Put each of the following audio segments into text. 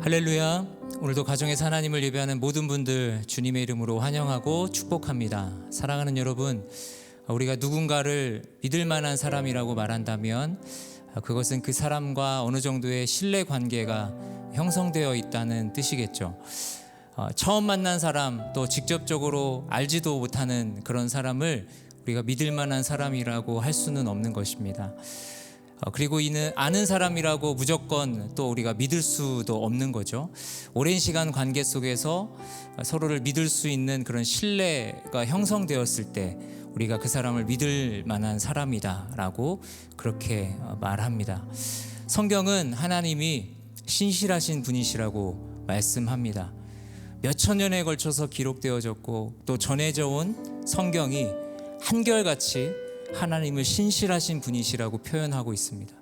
할렐루야. 오늘도 가정에서 하나님을 예배하는 모든 분들 주님의 이름으로 환영하고 축복합니다. 사랑하는 여러분, 우리가 누군가를 믿을 만한 사람이라고 말한다면 그것은 그 사람과 어느 정도의 신뢰 관계가 형성되어 있다는 뜻이겠죠. 처음 만난 사람, 또 직접적으로 알지도 못하는 그런 사람을 우리가 믿을 만한 사람이라고 할 수는 없는 것입니다. 그리고 이는 아는 사람이라고 무조건 또 우리가 믿을 수도 없는 거죠. 오랜 시간 관계 속에서 서로를 믿을 수 있는 그런 신뢰가 형성되었을 때 우리가 그 사람을 믿을 만한 사람이다라고 그렇게 말합니다. 성경은 하나님이 신실하신 분이시라고 말씀합니다. 몇천 년에 걸쳐서 기록되어졌고 또 전해져 온 성경이 한결같이 하나님을 신실하신 분이시라고 표현하고 있습니다.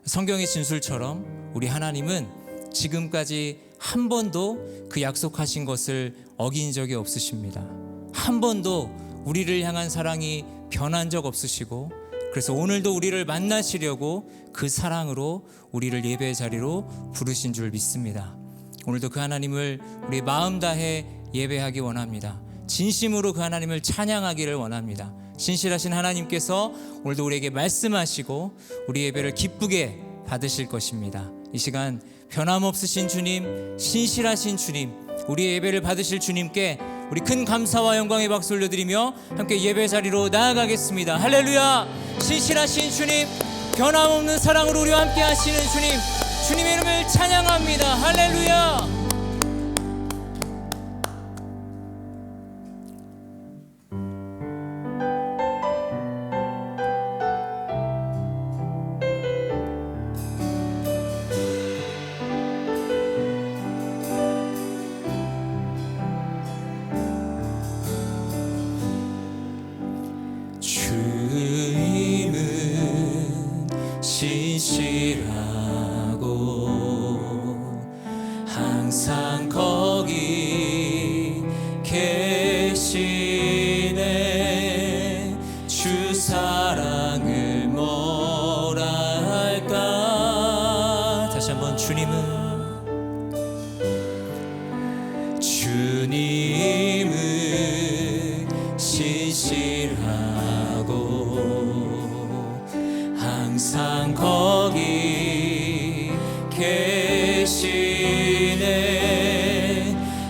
성경의 진술처럼 우리 하나님은 지금까지 한 번도 그 약속하신 것을 어긴 적이 없으십니다. 한 번도 우리를 향한 사랑이 변한 적 없으시고, 그래서 오늘도 우리를 만나시려고 그 사랑으로 우리를 예배의 자리로 부르신 줄 믿습니다. 오늘도 그 하나님을 우리 마음 다해 예배하기 원합니다. 진심으로 그 하나님을 찬양하기를 원합니다. 신실하신 하나님께서 오늘도 우리에게 말씀하시고 우리 예배를 기쁘게 받으실 것입니다. 이 시간 변함없으신 주님, 신실하신 주님, 우리의 예배를 받으실 주님께 우리 큰 감사와 영광의 박수 올려드리며 함께 예배 자리로 나아가겠습니다. 할렐루야. 신실하신 주님, 변함없는 사랑으로 우리와 함께 하시는 주님, 주님의 이름을 찬양합니다. 할렐루야. 주님은 신실하고 항상 거기 계시네. 주 사랑을 뭐라 할까. 다시 한번 주님은 신실하고 항상 거기 계시네.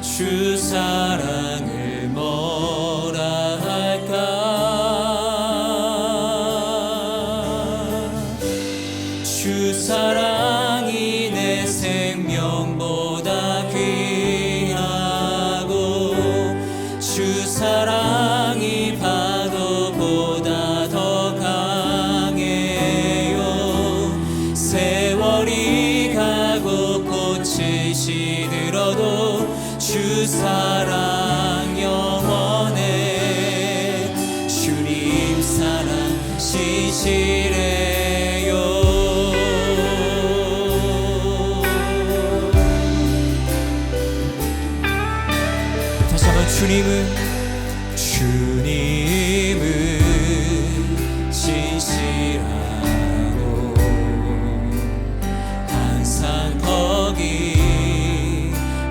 주 사랑을 뭐라 할까. 주 사랑이 내 생명보다 귀하고 주 사랑이 파도보다 더 강해요. 세월이 가고 꽃이 시들어도 주 사랑 영원해. 주님 사랑 신실해요. 다시 한번 주님은 신실하고 항상 거기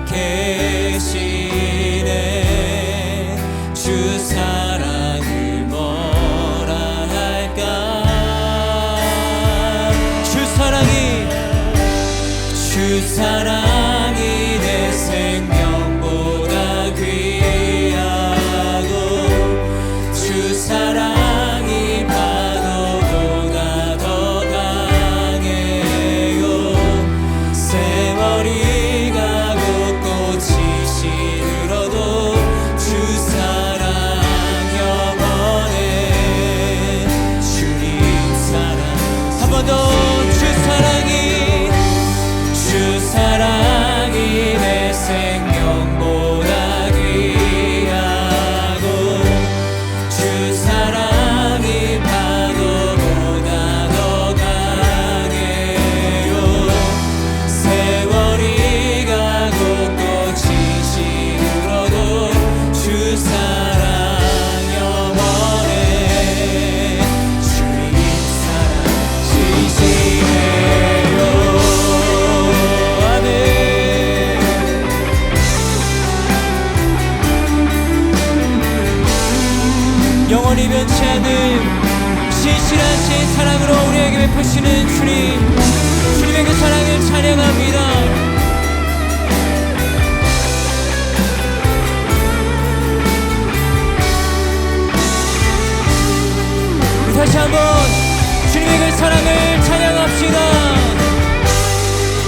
계시네. 주 사랑을 뭐라 할까. 주 사랑이 내 생명보다 귀하고 주 영원히 변치 않는 신실하신 사랑으로 우리에게 베푸시는 주님, 주님의 그 사랑을 찬양합니다. 다시 한번 주님의 그 사랑을 찬양합시다.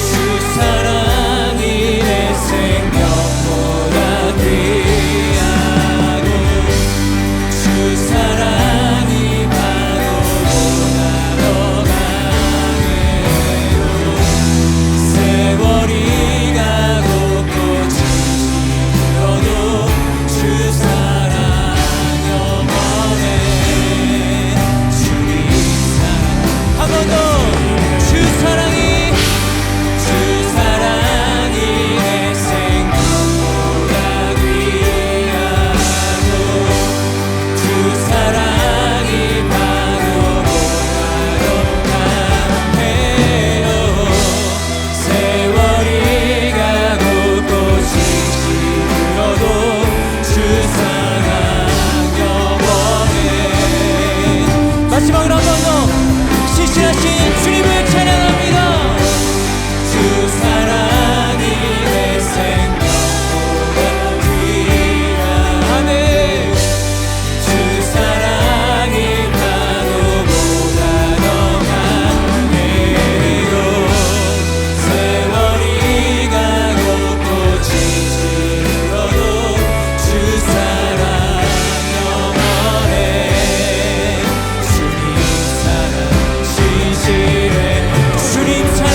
주 사랑이 내 생명보다 귀하고 주 사랑이 바로보다 더 강해요. 세월이 가고 꽃이 지어도 주 사랑 영원해. 한 번 더 주 사랑이 내 생명보다 귀하고 주 사랑이 바로보다 더 강해요. 세월이 가고 꽃이 지어도 주 사랑 영원해. 마지막으로 한 번 더 신실하신 주님을 찬양합니다. 주 사랑이 내 생명보다 귀하네. 주 사랑이 바로보다 더 강해요. 세월이 가고 꽃이 지어도 주 사랑 영원해. 주님 사랑 신실해. 주님 사랑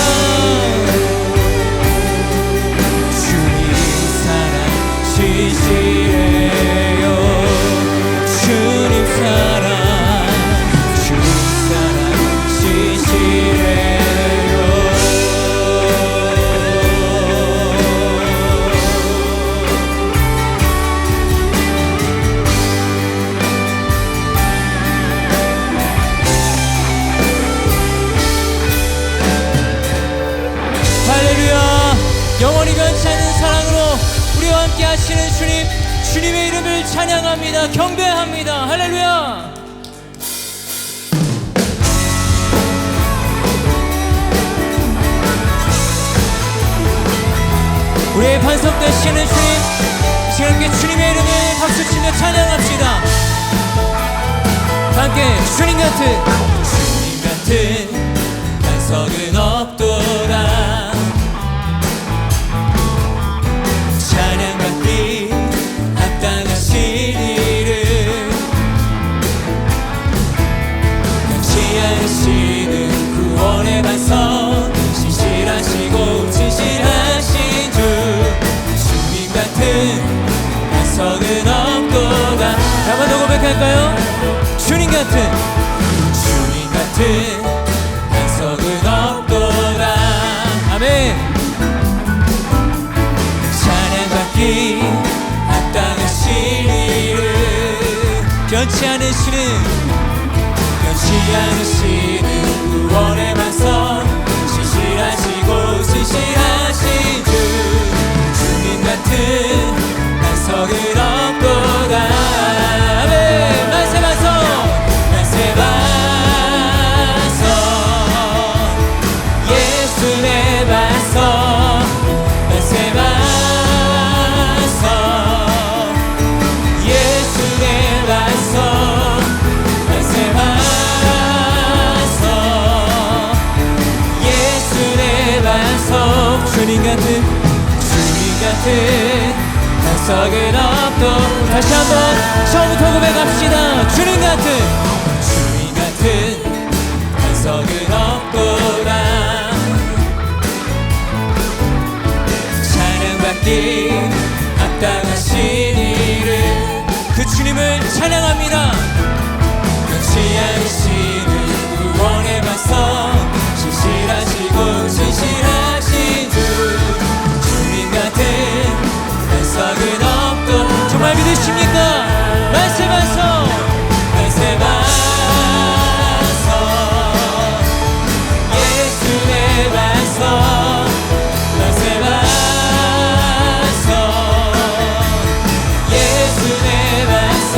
신실해요. 주님 사랑 신실해요. 할렐루야. 영원히 변치 않는 사랑으로 우리와 함께 하시는 주님, 주님의 이름을 찬양합니다. 경배합니다. 할렐루야. 우리의 반석 되시는 주님, 지금께 주님의 이름을 박수치며 찬양합시다. 함께 주님 같은 반석은 없도다. 찬양받기 합당하신 이름, 변치 않으시는 구원의 반석, 신실하시고 진실하신 주, 주님 같은 반석은 없도다. 한번 더 고백할까요? 주님 같은 반석은 없도다. 아멘. 찬양받기 합당하신 이름, 변치 않으시는 구원의 반석, 신실하시고 진실하신 주, 주님 같은 반석은 없도다. 아멘. 만세 반석, 만세 반석, 예수 내 반석, 만세 반석, 주님 같은 반석은 없도. 다시 한번 처음부터 고백합시다. 주님 같은 반석은 없도다. 찬양받기 합당하신 이름, 그 주님을 찬양합니다. 변치 않으시는 구원의 반석, 신실하시고 진실하신 주, 주님 같은 반석은 없도. 정말 믿으십니까? 만세 반석, 만세 반석, 예수 내 반석, 만세 반석, 예수 내 반석,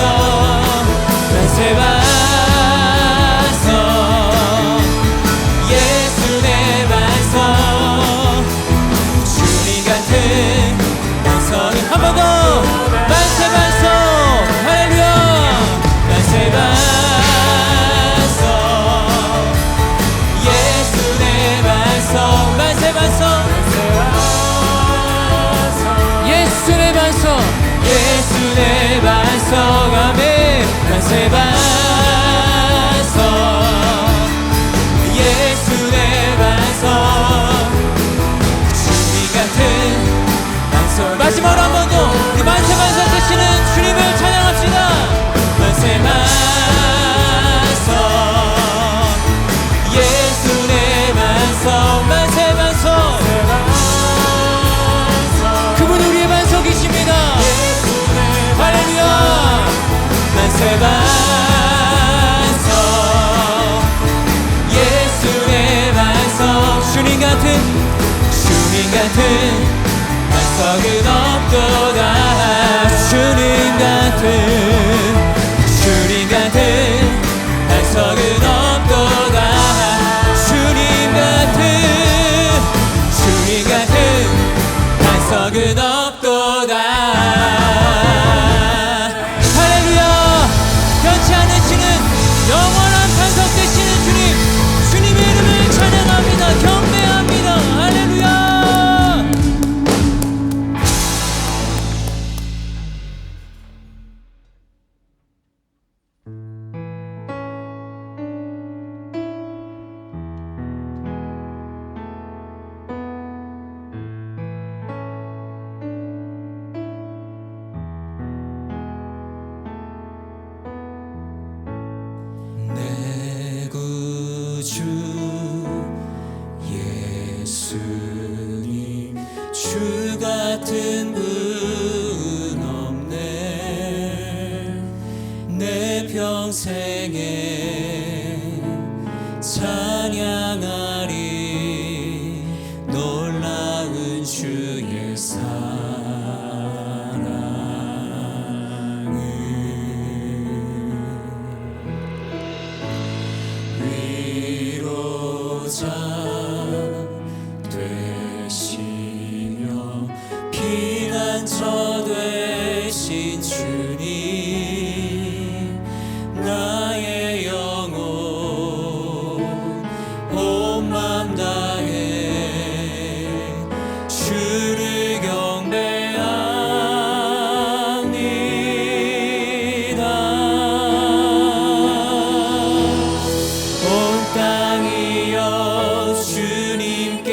아멘. 만세 반석 예수의 반석 주님 같은 반석. 마지막으로 한 번 더 우리 만세 반석 되시는 주님을 찬양합시다. 만세 반석 예수의 반석 만세 반석 그분이 우리의 반석이십니다. 할렐루야. 만세 반석 예수의 반석 주님 같은 반석은 없도다. 주님 같은 반석은 없도다. 주님 같은 반석은 없도다. 할렐루야. 변치 않으시는 영원한 반석 되시는 주님의 이름을 찬양합니다. 경배합니다. 할렐루야. 내 구주 예수님 주 같은 분 없네. 내 평생에 찬양하리 놀라운 주의 위로자 되시며 피난처 되신 주님 나의 영혼 온 맘 다해 주를 경배합니다. 온 땅이여 주님께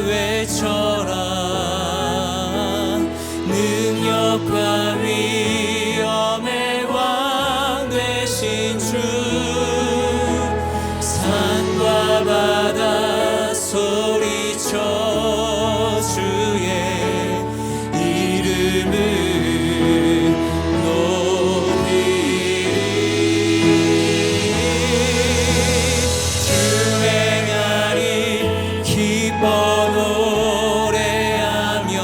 외쳐라. 능력과 위엄의 왕 되신 주 산과 바다 소리쳐 주의 이름을 기뻐 노래하며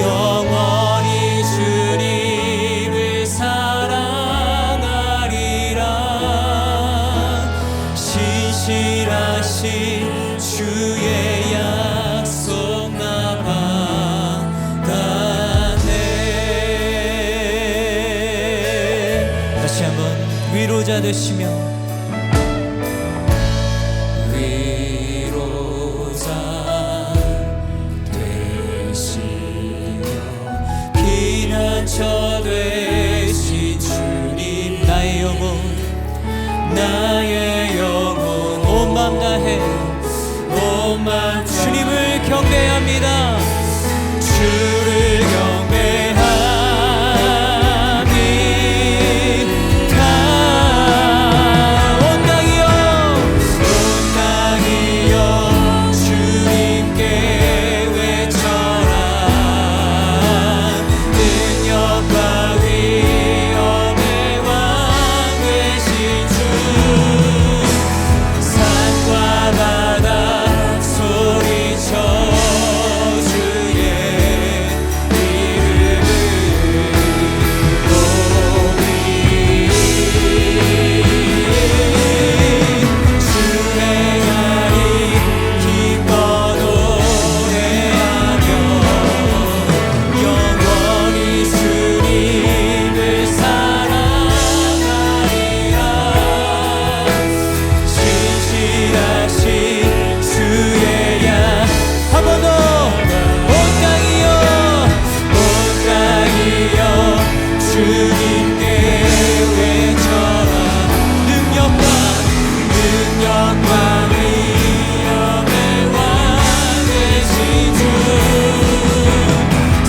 영원히 주님을 사랑하리라. 신실하신 주의 약속 나 받았네. 다시 한번 위로자 되시며 피난처 되신 주님 나의 영혼 온 맘 다해 온 맘 주님을 경배합니다. 주를 경배합니다. 온 땅이여 주님께 외쳐라. 능력과 위엄의 왕 되신 주 산과 바다 소리쳐 주의 주님께 외쳐라. 능력과 위엄의 왕 되신 주,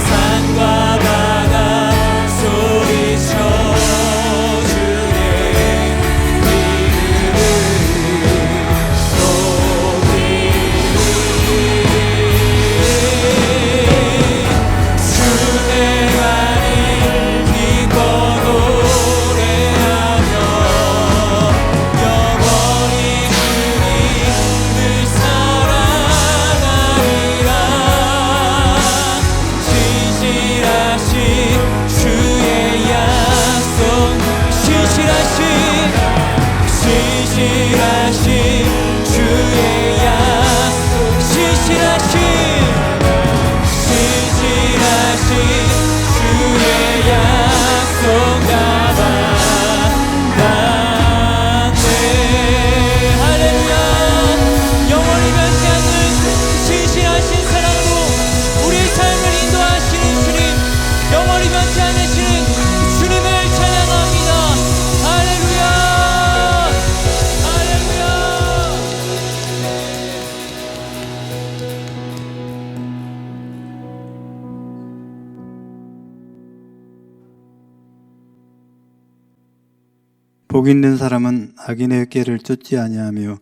산과 바다 소리쳐 주의 이름을 복 있는 사람은 악인의 꾀를 쫓지 아니하며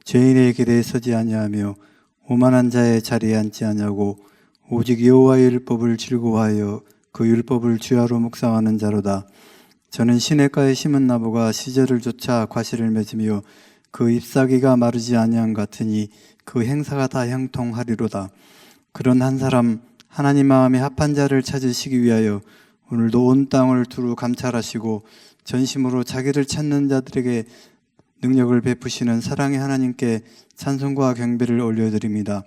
죄인의 길에 서지 아니하며 오만한 자의 자리에 앉지 아니하고 오직 여호와의 율법을 즐거워하여 그 율법을 주야로 묵상하는 자로다. 저는 시냇가에 심은 나무가 시절을 쫓아 과실을 맺으며 그 잎사귀가 마르지 아니한 같으니 그 행사가 다 형통하리로다. 그런 한 사람 하나님 마음에 합한 자를 찾으시기 위하여 오늘도 온 땅을 두루 감찰하시고 전심으로 자기를 찾는 자들에게 능력을 베푸시는 사랑의 하나님께 찬송과 경배를 올려드립니다.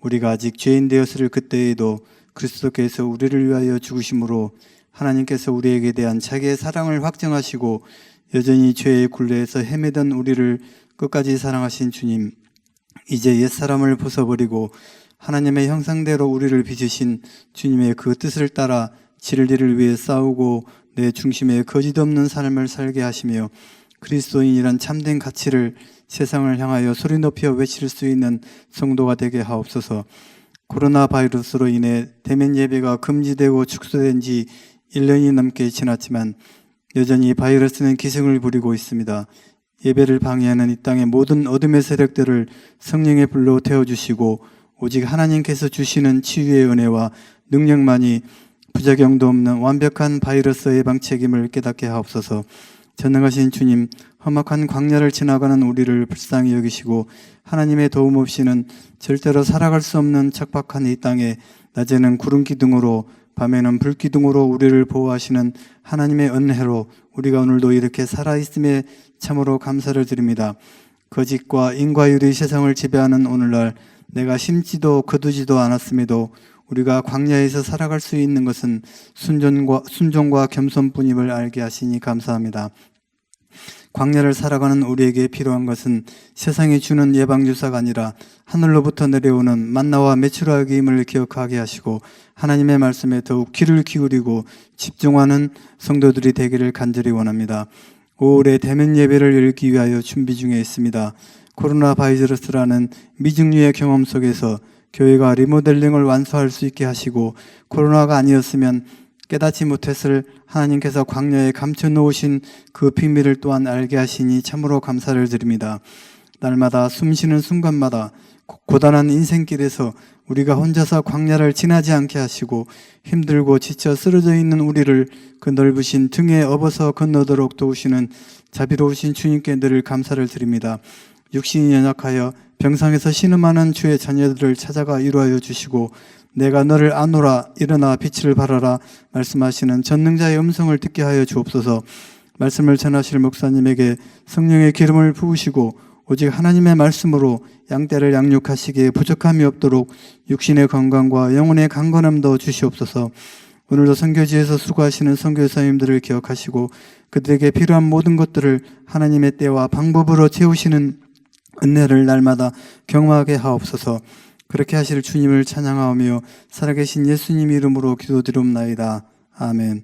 우리가 아직 죄인 되었을 그때에도 그리스도께서 우리를 위하여 죽으심으로 하나님께서 우리에게 대한 자기의 사랑을 확증하시고 여전히 죄의 굴레에서 헤매던 우리를 끝까지 사랑하신 주님, 이제 옛사람을 벗어버리고 하나님의 형상대로 우리를 빚으신 주님의 그 뜻을 따라 진리를 위해 싸우고 내 중심에 거짓 없는 삶을 살게 하시며 그리스도인이란 참된 가치를 세상을 향하여 소리 높여 외칠 수 있는 성도가 되게 하옵소서. 코로나 바이러스로 인해 대면 예배가 금지되고 축소된 지 1년이 넘게 지났지만 여전히 바이러스는 기승을 부리고 있습니다. 예배를 방해하는 이 땅의 모든 어둠의 세력들을 성령의 불로 태워주시고 오직 하나님께서 주시는 치유의 은혜와 능력만이 부작용도 없는 완벽한 바이러스 예방 책임을 깨닫게 하옵소서. 전능하신 주님, 험악한 광야를 지나가는 우리를 불쌍히 여기시고 하나님의 도움 없이는 절대로 살아갈 수 없는 척박한 이 땅에 낮에는 구름 기둥으로 밤에는 불 기둥으로 우리를 보호하시는 하나님의 은혜로 우리가 오늘도 이렇게 살아있음에 참으로 감사를 드립니다. 거짓과 인과율이 세상을 지배하는 오늘날 내가 심지도 거두지도 않았음에도 우리가 광야에서 살아갈 수 있는 것은 순종과 겸손뿐임을 알게 하시니 감사합니다. 광야를 살아가는 우리에게 필요한 것은 세상이 주는 예방주사가 아니라 하늘로부터 내려오는 만나와 메추라기임을 기억하게 하시고 하나님의 말씀에 더욱 귀를 기울이고 집중하는 성도들이 되기를 간절히 원합니다. 5월에 대면 예배를 열기 위하여 준비 중에 있습니다. 코로나 바이러스라는 미증류의 경험 속에서 교회가 리모델링을 완수할 수 있게 하시고 코로나가 아니었으면 깨닫지 못했을 하나님께서 광야에 감춰놓으신 그 비밀을 또한 알게 하시니 참으로 감사를 드립니다. 날마다 숨쉬는 순간마다 고단한 인생길에서 우리가 혼자서 광야를 지나지 않게 하시고 힘들고 지쳐 쓰러져 있는 우리를 그 넓으신 등에 업어서 건너도록 도우시는 자비로우신 주님께 늘 감사를 드립니다. 육신이 연약하여 병상에서 신음하는 주의 자녀들을 찾아가 위로하여 주시고 내가 너를 아노라 일어나 빛을 발하라 말씀하시는 전능자의 음성을 듣게 하여 주옵소서. 말씀을 전하실 목사님에게 성령의 기름을 부으시고 오직 하나님의 말씀으로 양떼를 양육하시기에 부족함이 없도록 육신의 건강과 영혼의 강건함도 주시옵소서. 오늘도 선교지에서 수고하시는 선교사님들을 기억하시고 그들에게 필요한 모든 것들을 하나님의 때와 방법으로 채우시는 은혜를 날마다 경험하게 하옵소서. 그렇게 하실 주님을 찬양하며 살아계신 예수님 이름으로 기도드리옵나이다. 아멘.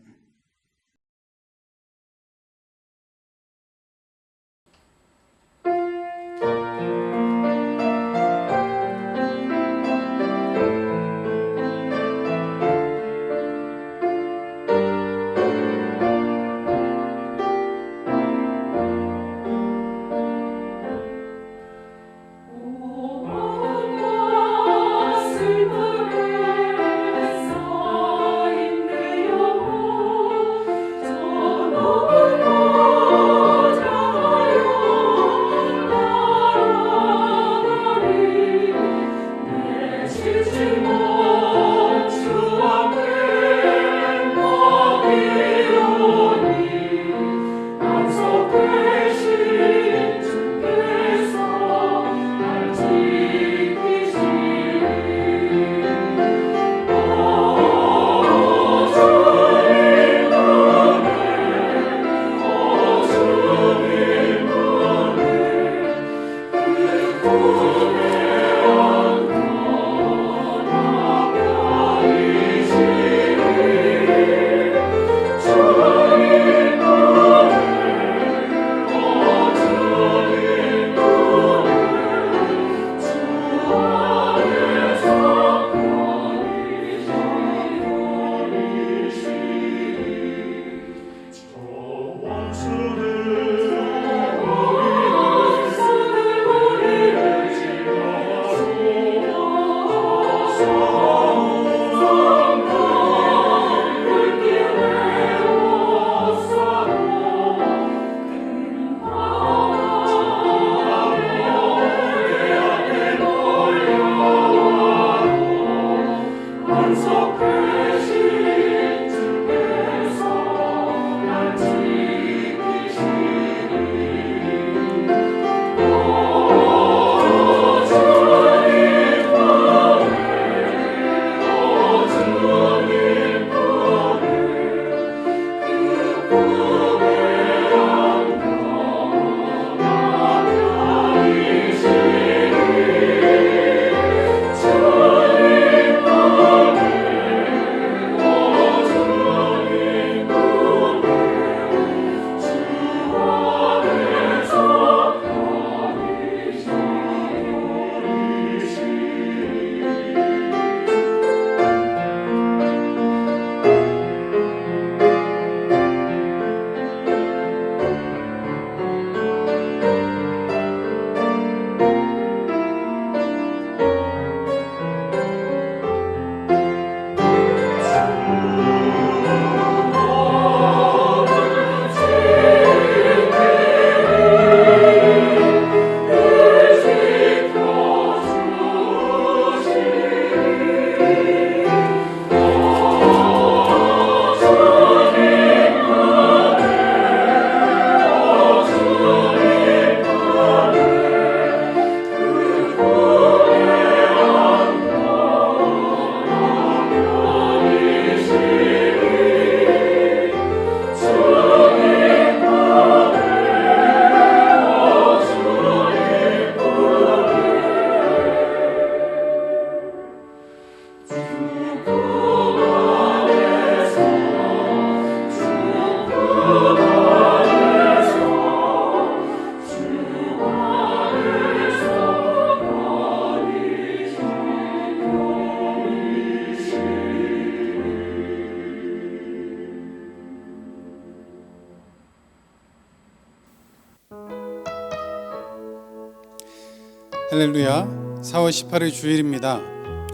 할렐루야. 4월 18일 주일입니다.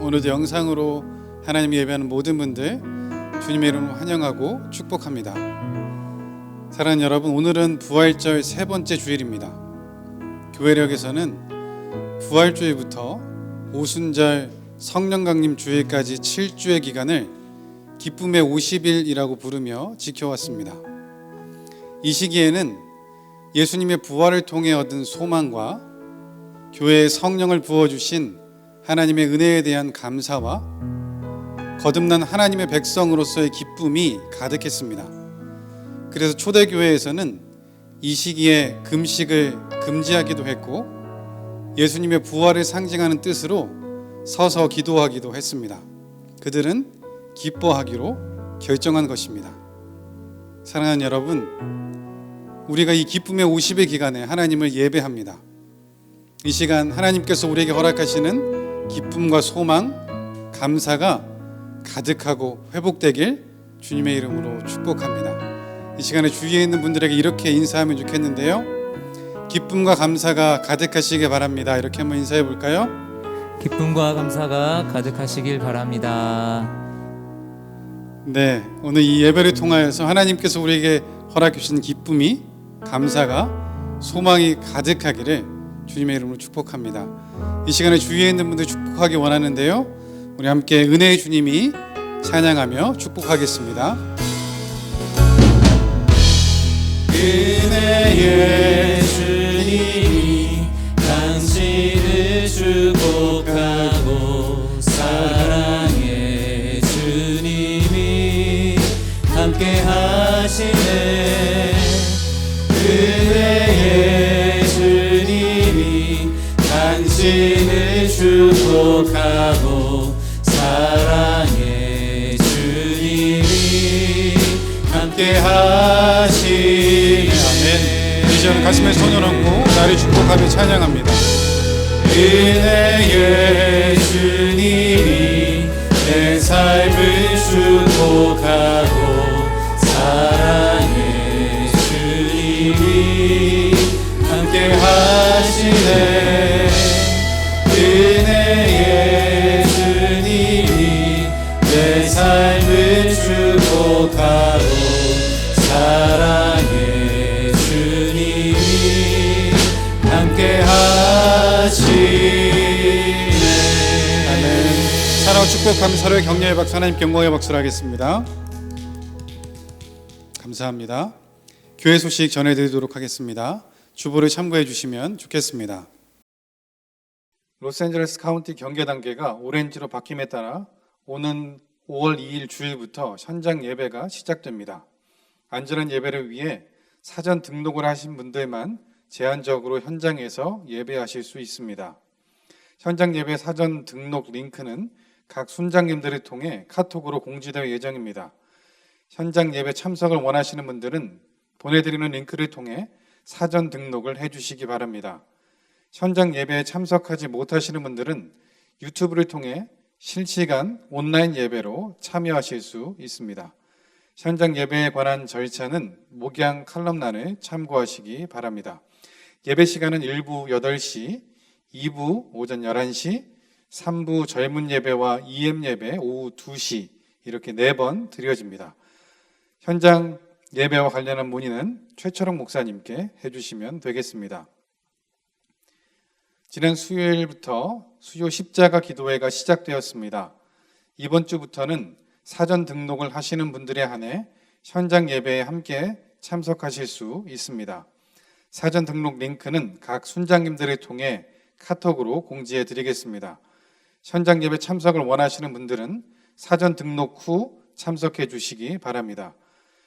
오늘도 영상으로 하나님 예배하는 모든 분들 주님의 이름으로 환영하고 축복합니다. 사랑하는 여러분, 오늘은 부활절 세 번째 주일입니다. 교회력에서는 부활주일부터 오순절 성령강림 주일까지 7주의 기간을 기쁨의 50일이라고 부르며 지켜왔습니다. 이 시기에는 예수님의 부활을 통해 얻은 소망과 교회에 성령을 부어주신 하나님의 은혜에 대한 감사와 거듭난 하나님의 백성으로서의 기쁨이 가득했습니다. 그래서 초대교회에서는 이 시기에 금식을 금지하기도 했고 예수님의 부활을 상징하는 뜻으로 서서 기도하기도 했습니다. 그들은 기뻐하기로 결정한 것입니다. 사랑하는 여러분, 우리가 이 기쁨의 50일 기간에 하나님을 예배합니다. 이 시간 하나님께서 우리에게 허락하시는 기쁨과 소망, 감사가 가득하고 회복되길 주님의 이름으로 축복합니다. 이 시간에 주위에 있는 분들에게 이렇게 인사하면 좋겠는데요, 기쁨과 감사가 가득하시길 바랍니다. 이렇게 한번 인사해 볼까요? 기쁨과 감사가 가득하시길 바랍니다. 네, 오늘 이 예배를 통하여서 하나님께서 우리에게 허락해 주신 기쁨이, 감사가, 소망이 가득하기를 주님의 이름으로 축복합니다. 이 시간에 주위에 있는 분들 축복하기 원하는데요, 우리 함께 은혜의 주님이 찬양하며 축복하겠습니다. 은혜의 주님이 당신을 축복하고 사랑의 주님이 함께 하시네. 은혜의 주님이 당신을 축복하고 사랑의 주님이 함께 하시네. 아멘. 이 시간 가슴에 손을 얹고 나를 축복하며 찬양합니다. 은혜의 주님이 내 삶을 축복하고 사랑의 주님이 함께 하시네. 은혜의 주님이 내 삶을 축복하고 사랑의 주님이 함께 하시네. 아멘. 사랑과 축복하며 서로의 격려의 박수, 하나님께 영광의 박수를 하겠습니다. 감사합니다. 교회 소식 전해드리도록 하겠습니다. 주보를 참고해 주시면 좋겠습니다. 로스앤젤레스 카운티 경계 단계가 오렌지로 바뀜에 따라 오는 5월 2일 주일부터 현장 예배가 시작됩니다. 안전한 예배를 위해 사전 등록을 하신 분들만 제한적으로 현장에서 예배하실 수 있습니다. 현장 예배 사전 등록 링크는 각 순장님들을 통해 카톡으로 공지될 예정입니다. 현장 예배 참석을 원하시는 분들은 보내드리는 링크를 통해 사전 등록을 해주시기 바랍니다. 현장 예배에 참석하지 못하시는 분들은 유튜브를 통해 실시간 온라인 예배로 참여하실 수 있습니다. 현장 예배에 관한 절차는 목양 칼럼란을 참고하시기 바랍니다. 예배 시간은 1부 8시, 2부 오전 11시, 3부 젊은 예배와 EM 예배 오후 2시 이렇게 4번 드려집니다. 현장 예배와 관련한 문의는 최철웅 목사님께 해주시면 되겠습니다. 지난 수요일부터 수요 십자가 기도회가 시작되었습니다. 이번 주부터는 사전 등록을 하시는 분들에 한해 현장 예배에 함께 참석하실 수 있습니다. 사전 등록 링크는 각 순장님들을 통해 카톡으로 공지해 드리겠습니다. 현장 예배 참석을 원하시는 분들은 사전 등록 후 참석해 주시기 바랍니다.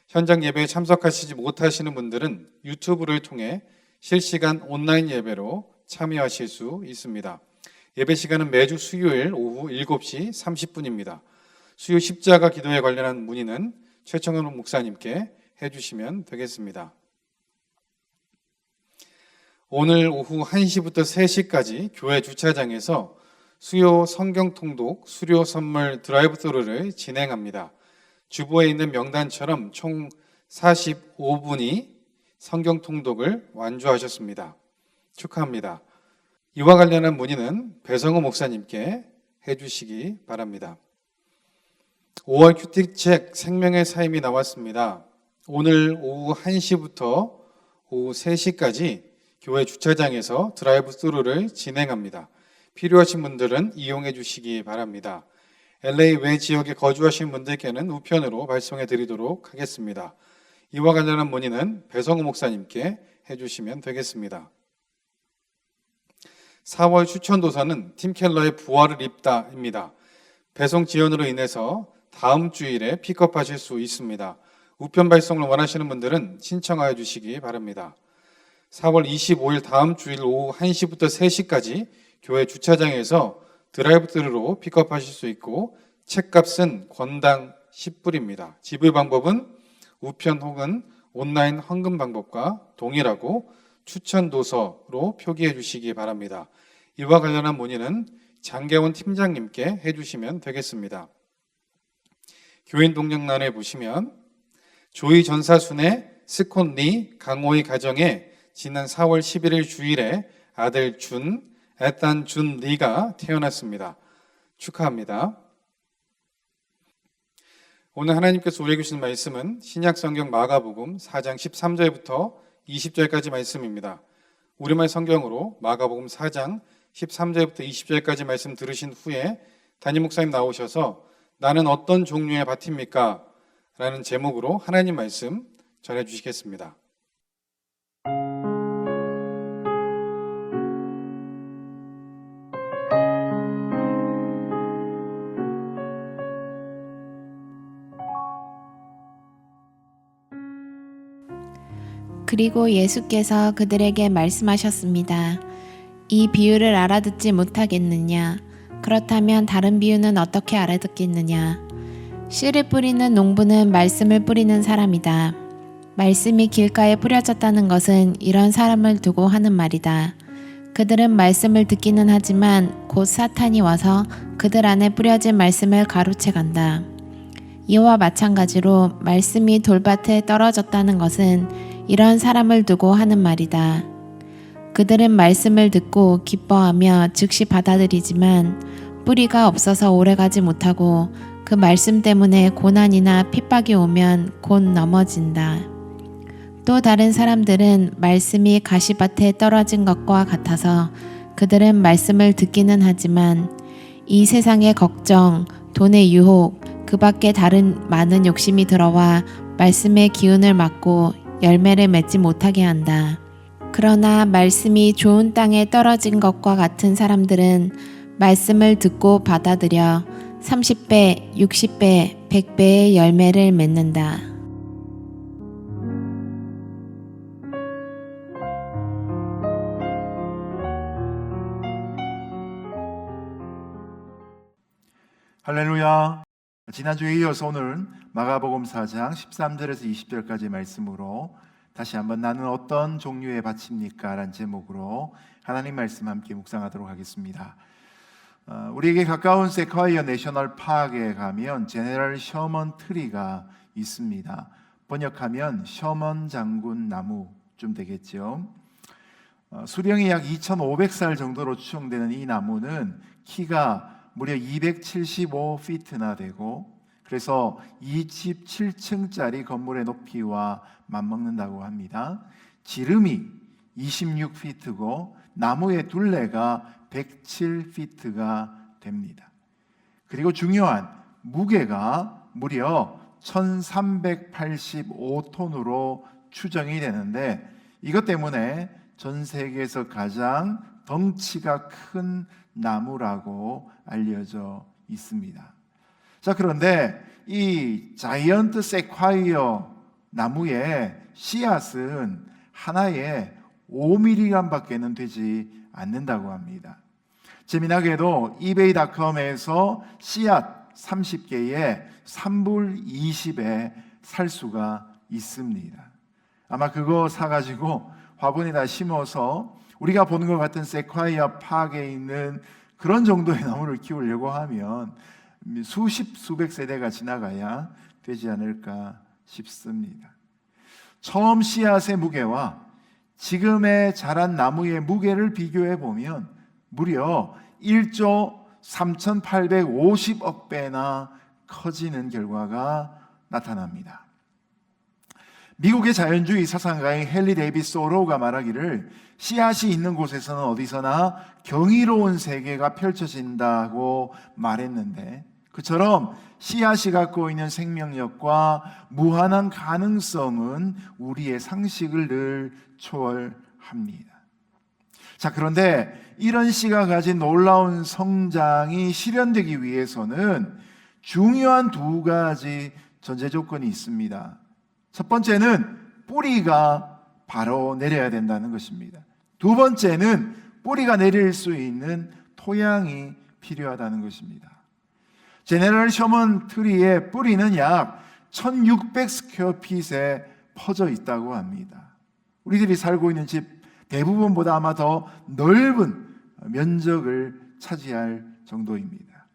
현장 예배에 참석하시지 못하시는 분들은 유튜브를 통해 실시간 온라인 예배로 참여하실 수 있습니다. 예배 시간은 매주 수요일 오후 7시 30분입니다. 수요 십자가 기도에 관련한 문의는 최청원 목사님께 해주시면 되겠습니다. 오늘 오후 1시부터 3시까지 교회 주차장에서 수요 성경 통독 수료 선물 드라이브 스루를 진행합니다. 주보에 있는 명단처럼 총 45분이 성경 통독을 완주하셨습니다. 축하합니다. 이와 관련한 문의는 배성호 목사님께 해주시기 바랍니다. 5월 큐티책 생명의 사임이 나왔습니다. 오늘 오후 1시부터 오후 3시까지 교회 주차장에서 드라이브 스루를 진행합니다. 필요하신 분들은 이용해 주시기 바랍니다. LA 외 지역에 거주하신 분들께는 우편으로 발송해 드리도록 하겠습니다. 이와 관련한 문의는 배성호 목사님께 해주시면 되겠습니다. 4월 추천 도서는 팀 켈러의 부활을 입다입니다. 배송 지연으로 인해서 다음 주일에 픽업하실 수 있습니다. 우편 발송을 원하시는 분들은 신청하여 주시기 바랍니다. 4월 25일 다음 주일 오후 1시부터 3시까지 교회 주차장에서 드라이브 스루로 픽업하실 수 있고 책값은 권당 10불입니다. 지불 방법은 우편 혹은 온라인 헌금 방법과 동일하고 추천 도서로 표기해 주시기 바랍니다. 이와 관련한 문의는 장계원 팀장님께 해주시면 되겠습니다. 교인 동력란에 보시면 조이 전사순의 스콘리 강호의 가정에 지난 4월 11일 주일에 아들 애딴 준 리가 태어났습니다. 축하합니다. 오늘 하나님께서 우리에게 주신 말씀은 신약성경 마가복음 4장 13절부터 20절까지 말씀입니다. 우리말 성경으로 마가복음 4장 13절부터 20절까지 말씀 들으신 후에 담임 목사님 나오셔서 나는 어떤 종류의 밭입니까? 라는 제목으로 하나님 말씀 전해주시겠습니다. 그리고 예수께서 그들에게 말씀하셨습니다. 이 비유를 알아듣지 못하겠느냐? 그렇다면 다른 비유는 어떻게 알아듣겠느냐? 씨를 뿌리는 농부는 말씀을 뿌리는 사람이다. 말씀이 길가에 뿌려졌다는 것은 이런 사람을 두고 하는 말이다. 그들은 말씀을 듣기는 하지만 곧 사탄이 와서 그들 안에 뿌려진 말씀을 가로채 간다. 이와 마찬가지로 말씀이 돌밭에 떨어졌다는 것은 이런 사람을 두고 하는 말이다. 그들은 말씀을 듣고 기뻐하며 즉시 받아들이지만 뿌리가 없어서 오래가지 못하고 그 말씀 때문에 고난이나 핍박이 오면 곧 넘어진다. 또 다른 사람들은 말씀이 가시밭에 떨어진 것과 같아서 그들은 말씀을 듣기는 하지만 이 세상의 걱정, 돈의 유혹, 그 밖에 다른 많은 욕심이 들어와 말씀의 기운을 막고 열매를 맺지 못하게 한다. 그러나 말씀이 좋은 땅에 떨어진 것과 같은 사람들은 말씀을 듣고 받아들여 30배, 60배, 100배의 열매를 맺는다. 할렐루야. 지난주에 이어서 오늘 마가복음 4장 13절에서 20절까지 말씀으로 다시 한번 나는 어떤 종류의 밭입니까? 라는 제목으로 하나님 말씀 함께 묵상하도록 하겠습니다. 우리에게 가까운 세콰이어 내셔널 파크에 가면 제네럴 셔먼 트리가 있습니다. 번역하면 셔먼 장군 나무쯤 되겠죠. 수령이 약 2,500살 정도로 추정되는 이 나무는 키가 무려 275피트나 되고 그래서 27층짜리 건물의 높이와 맞먹는다고 합니다. 지름이 26피트고 나무의 둘레가 107피트가 됩니다. 그리고 중요한 무게가 무려 1385톤으로 추정이 되는데 이것 때문에 전 세계에서 가장 덩치가 큰 나무라고 알려져 있습니다. 자, 그런데 이 자이언트 세콰이어 나무의 씨앗은 하나에 5mg밖에는 되지 않는다고 합니다. 재미나게도 이베이닷컴에서 씨앗 30개에 3불 20에 살 수가 있습니다. 아마 그거 사가지고 화분에다 심어서 우리가 보는 것 같은 세콰이어 파크에 있는 그런 정도의 나무를 키우려고 하면 수백 세대가 지나가야 되지 않을까 싶습니다. 처음 씨앗의 무게와 지금의 자란 나무의 무게를 비교해 보면 무려 1조 3,850억 배나 커지는 결과가 나타납니다. 미국의 자연주의 사상가인 헨리 데이비스 소로우가 말하기를 씨앗이 있는 곳에서는 어디서나 경이로운 세계가 펼쳐진다고 말했는데, 그처럼 씨앗이 갖고 있는 생명력과 무한한 가능성은 우리의 상식을 늘 초월합니다. 자, 그런데 이런 씨가 가진 놀라운 성장이 실현되기 위해서는 중요한 두 가지 전제 조건이 있습니다. 첫 번째는 뿌리가 바로 내려야 된다는 것입니다. 두 번째는 뿌리가 내릴 수 있는 토양이 필요하다는 것입니다. 제네럴 셔먼 트리의 뿌리는 약 1600 스퀘어핏에 퍼져 있다고 합니다. 우리들이 살고 있는 집 대부분보다 아마 더 넓은 면적을 차지할 정도입니다.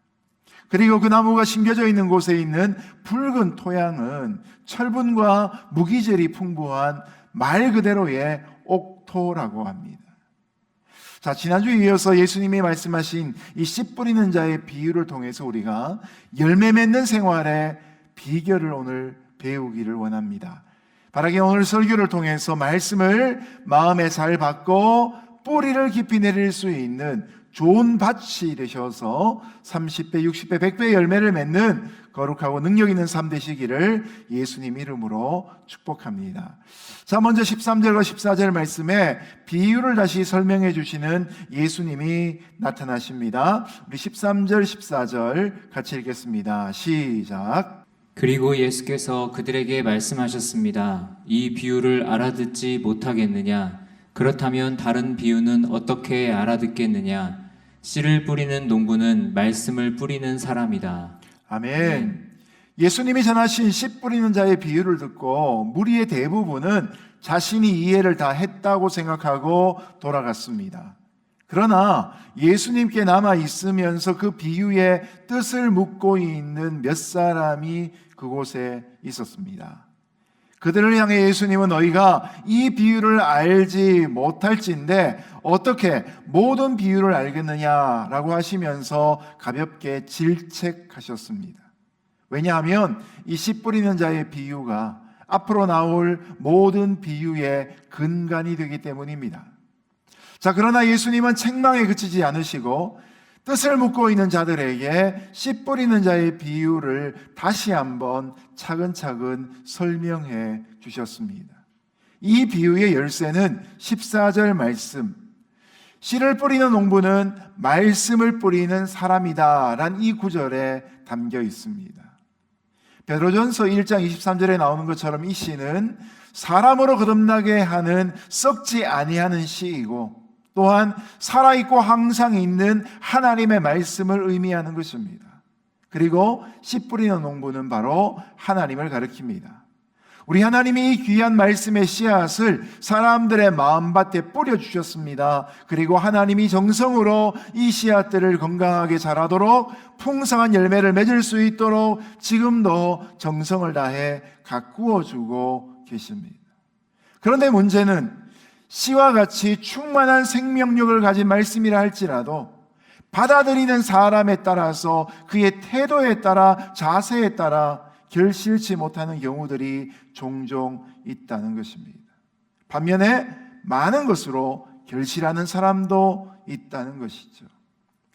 그리고 그 나무가 심겨져 있는 곳에 있는 붉은 토양은 철분과 무기질이 풍부한 말 그대로의 옥토라고 합니다. 자, 지난주에 이어서 예수님이 말씀하신 이 씨 뿌리는 자의 비유를 통해서 우리가 열매 맺는 생활의 비결을 오늘 배우기를 원합니다. 바라기 오늘 설교를 통해서 말씀을 마음에 잘 받고 뿌리를 깊이 내릴 수 있는 좋은 밭이 되셔서 30배, 60배, 100배 열매를 맺는 거룩하고 능력 있는 삶 되시기를 예수님 이름으로 축복합니다. 자, 먼저 13절과 14절 말씀에 비유를 다시 설명해 주시는 예수님이 나타나십니다. 우리 13절, 14절 같이 읽겠습니다. 시작. 그리고 예수께서 그들에게 말씀하셨습니다. 이 비유를 알아듣지 못하겠느냐? 그렇다면 다른 비유는 어떻게 알아듣겠느냐? 씨를 뿌리는 농부는 말씀을 뿌리는 사람이다. 아멘. 예수님이 전하신 씨 뿌리는 자의 비유를 듣고 무리의 대부분은 자신이 이해를 다 했다고 생각하고 돌아갔습니다. 그러나 예수님께 남아 있으면서 그 비유의 뜻을 묻고 있는 몇 사람이 그곳에 있었습니다. 그들을 향해 예수님은 너희가 이 비유를 알지 못할진데 어떻게 모든 비유를 알겠느냐라고 하시면서 가볍게 질책하셨습니다. 왜냐하면 이 씨 뿌리는 자의 비유가 앞으로 나올 모든 비유의 근간이 되기 때문입니다. 자, 그러나 예수님은 책망에 그치지 않으시고 뜻을 묻고 있는 자들에게 씨 뿌리는 자의 비유를 다시 한번 차근차근 설명해 주셨습니다. 이 비유의 열쇠는 14절 말씀, 씨를 뿌리는 농부는 말씀을 뿌리는 사람이다 란 이 구절에 담겨 있습니다. 베드로전서 1장 23절에 나오는 것처럼 이 씨는 사람으로 거듭나게 하는 썩지 아니하는 씨이고 또한 살아있고 항상 있는 하나님의 말씀을 의미하는 것입니다. 그리고 씨 뿌리는 농부는 바로 하나님을 가리킵니다. 우리 하나님이 이 귀한 말씀의 씨앗을 사람들의 마음밭에 뿌려주셨습니다. 그리고 하나님이 정성으로 이 씨앗들을 건강하게 자라도록 풍성한 열매를 맺을 수 있도록 지금도 정성을 다해 가꾸어주고 계십니다. 그런데 문제는 씨와 같이 충만한 생명력을 가진 말씀이라 할지라도 받아들이는 사람에 따라서 그의 태도에 따라 자세에 따라 결실치 못하는 경우들이 종종 있다는 것입니다. 반면에 많은 것으로 결실하는 사람도 있다는 것이죠.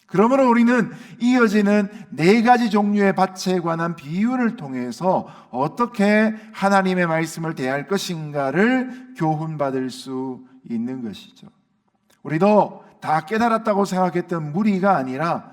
그러므로 우리는 이어지는 4가지 종류의 밭에 관한 비유를 통해서 어떻게 하나님의 말씀을 대할 것인가를 교훈받을 수 있는 것이죠. 우리도 다 깨달았다고 생각했던 무리가 아니라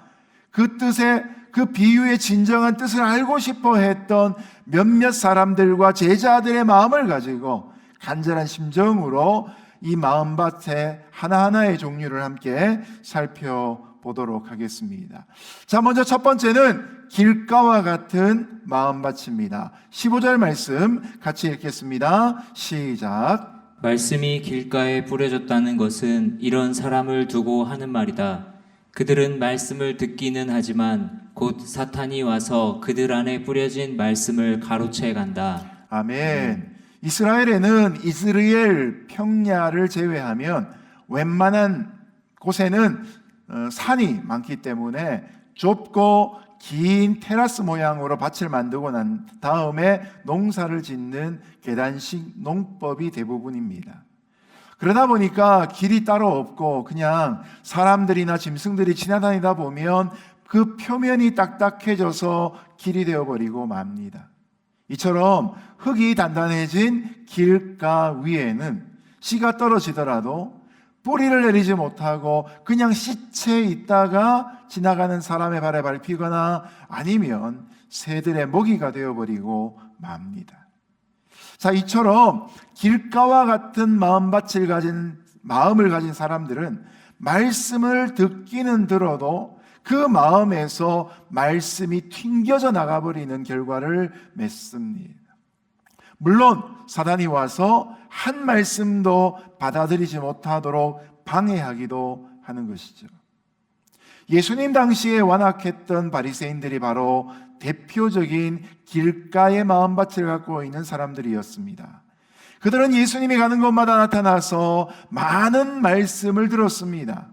그 뜻의 그 비유의 진정한 뜻을 알고 싶어 했던 몇몇 사람들과 제자들의 마음을 가지고 간절한 심정으로 이 마음밭의 하나하나의 종류를 함께 살펴보도록 하겠습니다. 자, 먼저 첫 번째는 길가와 같은 마음밭입니다. 15절 말씀 같이 읽겠습니다. 시작. 말씀이 길가에 뿌려졌다는 것은 이런 사람을 두고 하는 말이다. 그들은 말씀을 듣기는 하지만 곧 사탄이 와서 그들 안에 뿌려진 말씀을 가로채 간다. 아멘. 이스라엘에는 이스라엘 평야를 제외하면 웬만한 곳에는 산이 많기 때문에 좁고 긴 테라스 모양으로 밭을 만들고 난 다음에 농사를 짓는 계단식 농법이 대부분입니다. 그러다 보니까 길이 따로 없고 그냥 사람들이나 짐승들이 지나다니다 보면 그 표면이 딱딱해져서 길이 되어버리고 맙니다. 이처럼 흙이 단단해진 길가 위에는 씨가 떨어지더라도 뿌리를 내리지 못하고 그냥 시체에 있다가 지나가는 사람의 발에 밟히거나 아니면 새들의 먹이가 되어버리고 맙니다. 자, 이처럼 길가와 같은 마음을 가진 사람들은 말씀을 듣기는 들어도 그 마음에서 말씀이 튕겨져 나가버리는 결과를 맺습니다. 물론 사단이 와서 한 말씀도 받아들이지 못하도록 방해하기도 하는 것이죠. 예수님 당시에 완악했던 바리새인들이 바로 대표적인 길가의 마음밭을 갖고 있는 사람들이었습니다. 그들은 예수님이 가는 곳마다 나타나서 많은 말씀을 들었습니다.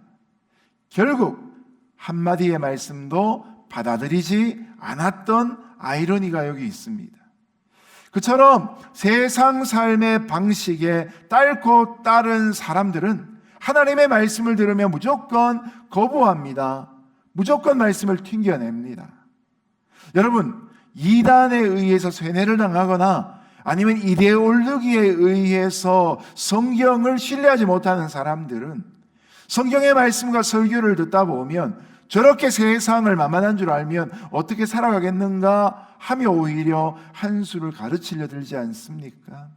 결국 한마디의 말씀도 받아들이지 않았던 아이러니가 여기 있습니다. 그처럼 세상 삶의 방식에 딸고 따른 사람들은 하나님의 말씀을 들으면 무조건 거부합니다. 무조건 말씀을 튕겨냅니다. 여러분, 이단에 의해서 쇠뇌를 당하거나 아니면 이데올로기에 의해서 성경을 신뢰하지 못하는 사람들은 성경의 말씀과 설교를 듣다 보면 저렇게 세상을 만만한 줄 알면 어떻게 살아가겠는가 하며 오히려 한 수를 가르치려 들지 않습니까?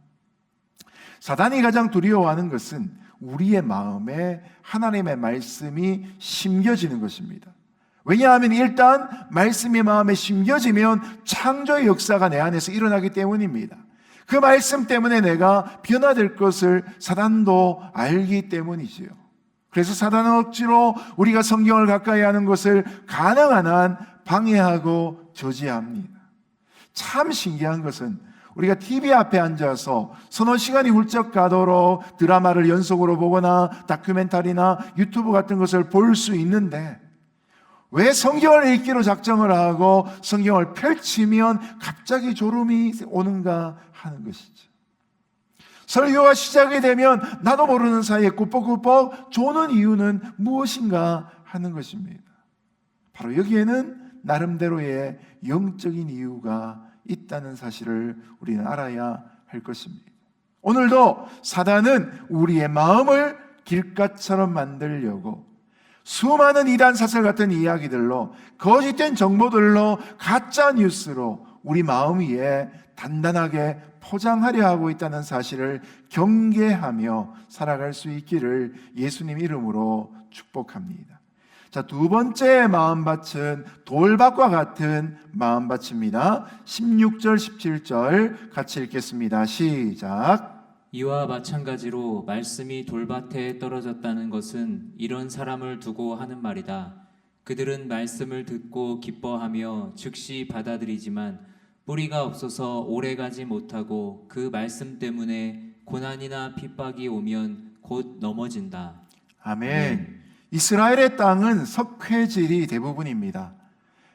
사단이 가장 두려워하는 것은 우리의 마음에 하나님의 말씀이 심겨지는 것입니다. 왜냐하면 일단 말씀이 마음에 심겨지면 창조의 역사가 내 안에서 일어나기 때문입니다. 그 말씀 때문에 내가 변화될 것을 사단도 알기 때문이지요. 그래서 사단은 억지로 우리가 성경을 가까이 하는 것을 가능한 한 방해하고 저지합니다. 참 신기한 것은 우리가 TV 앞에 앉아서 서너 시간이 훌쩍 가도록 드라마를 연속으로 보거나 다큐멘터리나 유튜브 같은 것을 볼 수 있는데 왜 성경을 읽기로 작정을 하고 성경을 펼치면 갑자기 졸음이 오는가 하는 것이죠. 설교가 시작이 되면 나도 모르는 사이에 꾸벅꾸벅 조는 이유는 무엇인가 하는 것입니다. 바로 여기에는 나름대로의 영적인 이유가 있다는 사실을 우리는 알아야 할 것입니다. 오늘도 사단은 우리의 마음을 길가처럼 만들려고 수많은 이단 사설 같은 이야기들로 거짓된 정보들로 가짜 뉴스로 우리 마음 위에 단단하게 포장하려 하고 있다는 사실을 경계하며 살아갈 수 있기를 예수님 이름으로 축복합니다. 자, 두 번째 마음밭은 돌밭과 같은 마음밭입니다. 16절 17절 같이 읽겠습니다. 시작. 이와 마찬가지로 말씀이 돌밭에 떨어졌다는 것은 이런 사람을 두고 하는 말이다. 그들은 말씀을 듣고 기뻐하며 즉시 받아들이지만 뿌리가 없어서 오래가지 못하고 그 말씀 때문에 고난이나 핍박이 오면 곧 넘어진다. 아멘. 이스라엘의 땅은 석회질이 대부분입니다.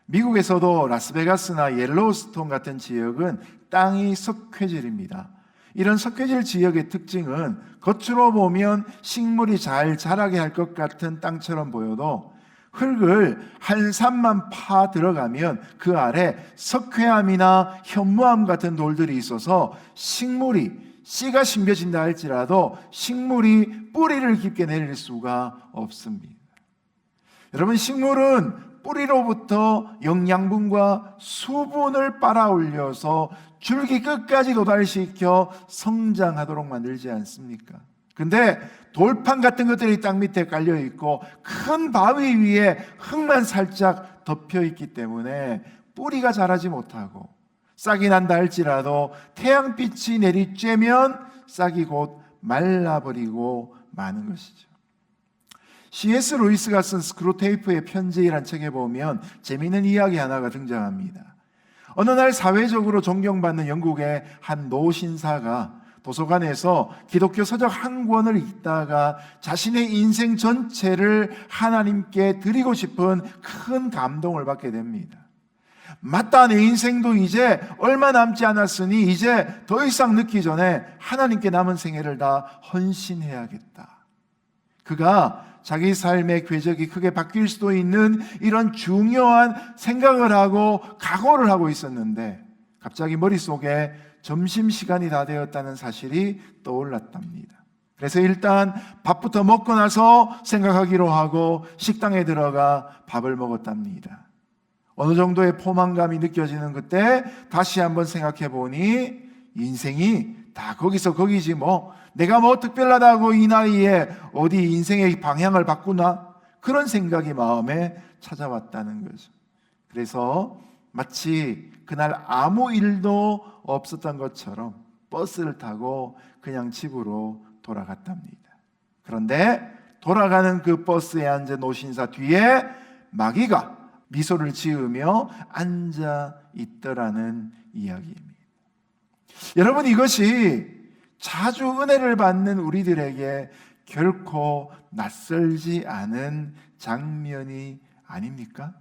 미국에서도 라스베가스나 옐로우스톤 같은 지역은 땅이 석회질입니다. 이런 석회질 지역의 특징은 겉으로 보면 식물이 잘 자라게 할 것 같은 땅처럼 보여도 흙을 한 산만 파 들어가면 그 아래 석회암이나 현무암 같은 돌들이 있어서 씨가 심겨진다 할지라도 식물이 뿌리를 깊게 내릴 수가 없습니다. 여러분, 식물은 뿌리로부터 영양분과 수분을 빨아올려서 줄기 끝까지 도달시켜 성장하도록 만들지 않습니까? 근데 돌판 같은 것들이 땅 밑에 깔려 있고 큰 바위 위에 흙만 살짝 덮여 있기 때문에 뿌리가 자라지 못하고 싹이 난다 할지라도 태양빛이 내리쬐면 싹이 곧 말라버리고 마는 것이죠. C.S. 루이스가 쓴 스크루테이프의 편지라는 책에 보면 재미있는 이야기 하나가 등장합니다. 어느 날 사회적으로 존경받는 영국의 한 노신사가 도서관에서 기독교 서적 한 권을 읽다가 자신의 인생 전체를 하나님께 드리고 싶은 큰 감동을 받게 됩니다. 맞다, 내 인생도 이제 얼마 남지 않았으니 이제 더 이상 늦기 전에 하나님께 남은 생애를 다 헌신해야겠다. 그가 자기 삶의 궤적이 크게 바뀔 수도 있는 이런 중요한 생각을 하고 각오를 하고 있었는데 갑자기 머릿속에 점심시간이 다 되었다는 사실이 떠올랐답니다. 그래서 일단 밥부터 먹고 나서 생각하기로 하고 식당에 들어가 밥을 먹었답니다. 어느 정도의 포만감이 느껴지는 그때 다시 한번 생각해 보니 인생이 다 거기서 거기지 뭐, 내가 뭐 특별하다고 이 나이에 어디 인생의 방향을 바꾸나, 그런 생각이 마음에 찾아왔다는 거죠. 그래서 마치 그날 아무 일도 없었던 것처럼 버스를 타고 그냥 집으로 돌아갔답니다. 그런데 돌아가는 그 버스에 앉은 노신사 뒤에 마귀가 미소를 지으며 앉아 있더라는 이야기입니다. 여러분, 이것이 자주 은혜를 받는 우리들에게 결코 낯설지 않은 장면이 아닙니까?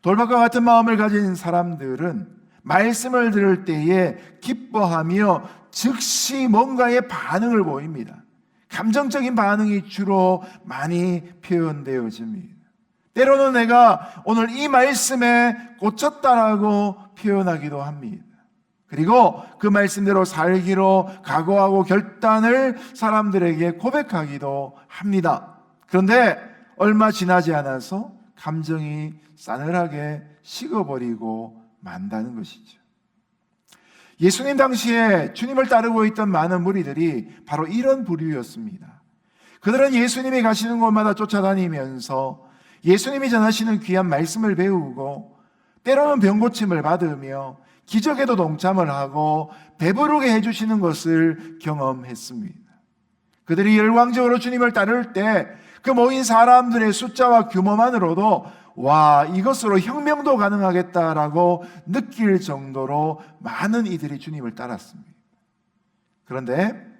돌박과 같은 마음을 가진 사람들은 말씀을 들을 때에 기뻐하며 즉시 뭔가의 반응을 보입니다. 감정적인 반응이 주로 많이 표현되어집니다. 때로는 내가 오늘 이 말씀에 꽂혔다라고 표현하기도 합니다. 그리고 그 말씀대로 살기로 각오하고 결단을 사람들에게 고백하기도 합니다. 그런데 얼마 지나지 않아서 감정이 싸늘하게 식어버리고 만다는 것이죠. 예수님 당시에 주님을 따르고 있던 많은 무리들이 바로 이런 부류였습니다. 그들은 예수님이 가시는 곳마다 쫓아다니면서 예수님이 전하시는 귀한 말씀을 배우고 때로는 병고침을 받으며 기적에도 동참을 하고 배부르게 해주시는 것을 경험했습니다. 그들이 열광적으로 주님을 따를 때 그 모인 사람들의 숫자와 규모만으로도 와, 이것으로 혁명도 가능하겠다라고 느낄 정도로 많은 이들이 주님을 따랐습니다. 그런데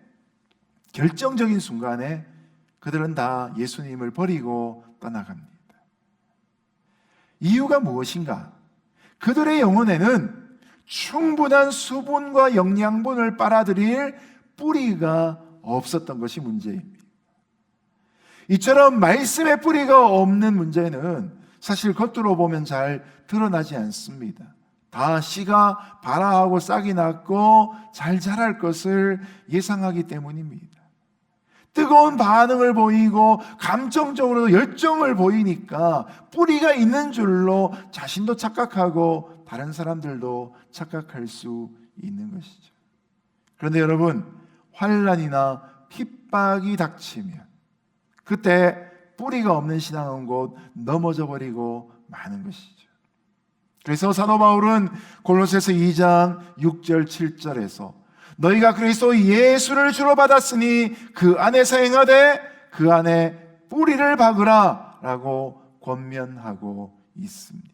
결정적인 순간에 그들은 다 예수님을 버리고 떠나갑니다. 이유가 무엇인가? 그들의 영혼에는 충분한 수분과 영양분을 빨아들일 뿌리가 없었던 것이 문제입니다. 이처럼 말씀의 뿌리가 없는 문제는 사실 겉으로 보면 잘 드러나지 않습니다. 다 씨가 발아하고 싹이 났고 잘 자랄 것을 예상하기 때문입니다. 뜨거운 반응을 보이고 감정적으로 열정을 보이니까 뿌리가 있는 줄로 자신도 착각하고 다른 사람들도 착각할 수 있는 것이죠. 그런데 여러분, 환난이나 핍박이 닥치면 그때 뿌리가 없는 신앙은 곧 넘어져 버리고 마는 것이죠. 그래서 사도 바울은 골로새서 2장 6절 7절에서 너희가 그리스도 예수를 주로 받았으니 그 안에서 행하되 그 안에 뿌리를 박으라 라고 권면하고 있습니다.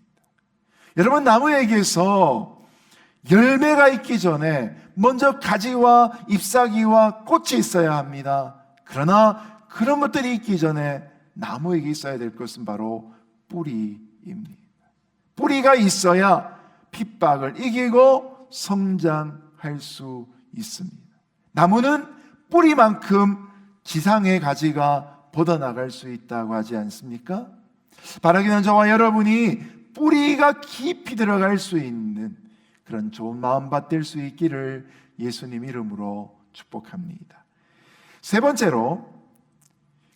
여러분, 나무에게서 열매가 있기 전에 먼저 가지와 잎사귀와 꽃이 있어야 합니다. 그러나 그런 것들이 있기 전에 나무에게 있어야 될 것은 바로 뿌리입니다. 뿌리가 있어야 핍박을 이기고 성장할 수 있습니다. 나무는 뿌리만큼 지상의 가지가 뻗어나갈 수 있다고 하지 않습니까? 바라기는 저와 여러분이 뿌리가 깊이 들어갈 수 있는 그런 좋은 마음밭 될 수 있기를 예수님 이름으로 축복합니다. 세 번째로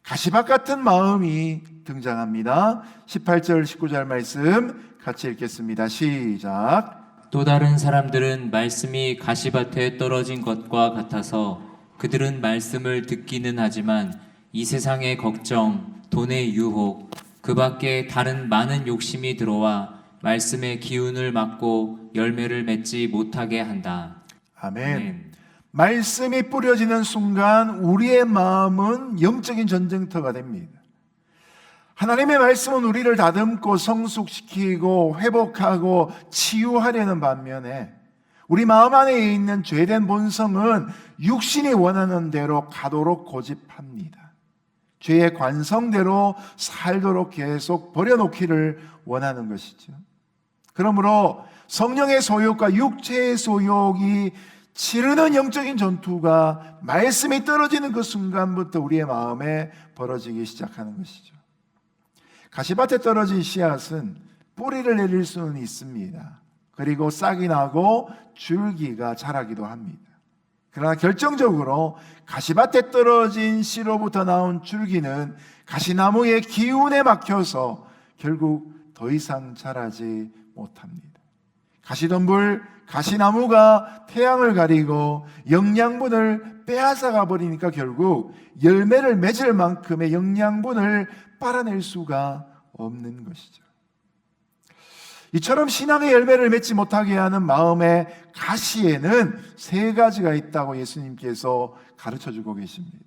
가시밭 같은 마음이 등장합니다. 18절 19절 말씀 같이 읽겠습니다. 시작. 또 다른 사람들은 말씀이 가시밭에 떨어진 것과 같아서 그들은 말씀을 듣기는 하지만 이 세상의 걱정, 돈의 유혹, 그 밖에 다른 많은 욕심이 들어와 말씀의 기운을 막고 열매를 맺지 못하게 한다. 아멘. 말씀이 뿌려지는 순간 우리의 마음은 영적인 전쟁터가 됩니다. 하나님의 말씀은 우리를 다듬고 성숙시키고 회복하고 치유하려는 반면에 우리 마음 안에 있는 죄된 본성은 육신이 원하는 대로 가도록 고집합니다. 죄의 관성대로 살도록 계속 버려놓기를 원하는 것이죠. 그러므로 성령의 소욕과 육체의 소욕이 치르는 영적인 전투가 말씀이 떨어지는 그 순간부터 우리의 마음에 벌어지기 시작하는 것이죠. 가시밭에 떨어진 씨앗은 뿌리를 내릴 수는 있습니다. 그리고 싹이 나고 줄기가 자라기도 합니다. 그러나 결정적으로 가시밭에 떨어진 씨로부터 나온 줄기는 가시나무의 기운에 막혀서 결국 더 이상 자라지 못합니다. 가시덤불, 가시나무가 태양을 가리고 영양분을 빼앗아가 버리니까 결국 열매를 맺을 만큼의 영양분을 빨아낼 수가 없는 것이죠. 이처럼 신앙의 열매를 맺지 못하게 하는 마음의 가시에는 세 가지가 있다고 예수님께서 가르쳐주고 계십니다.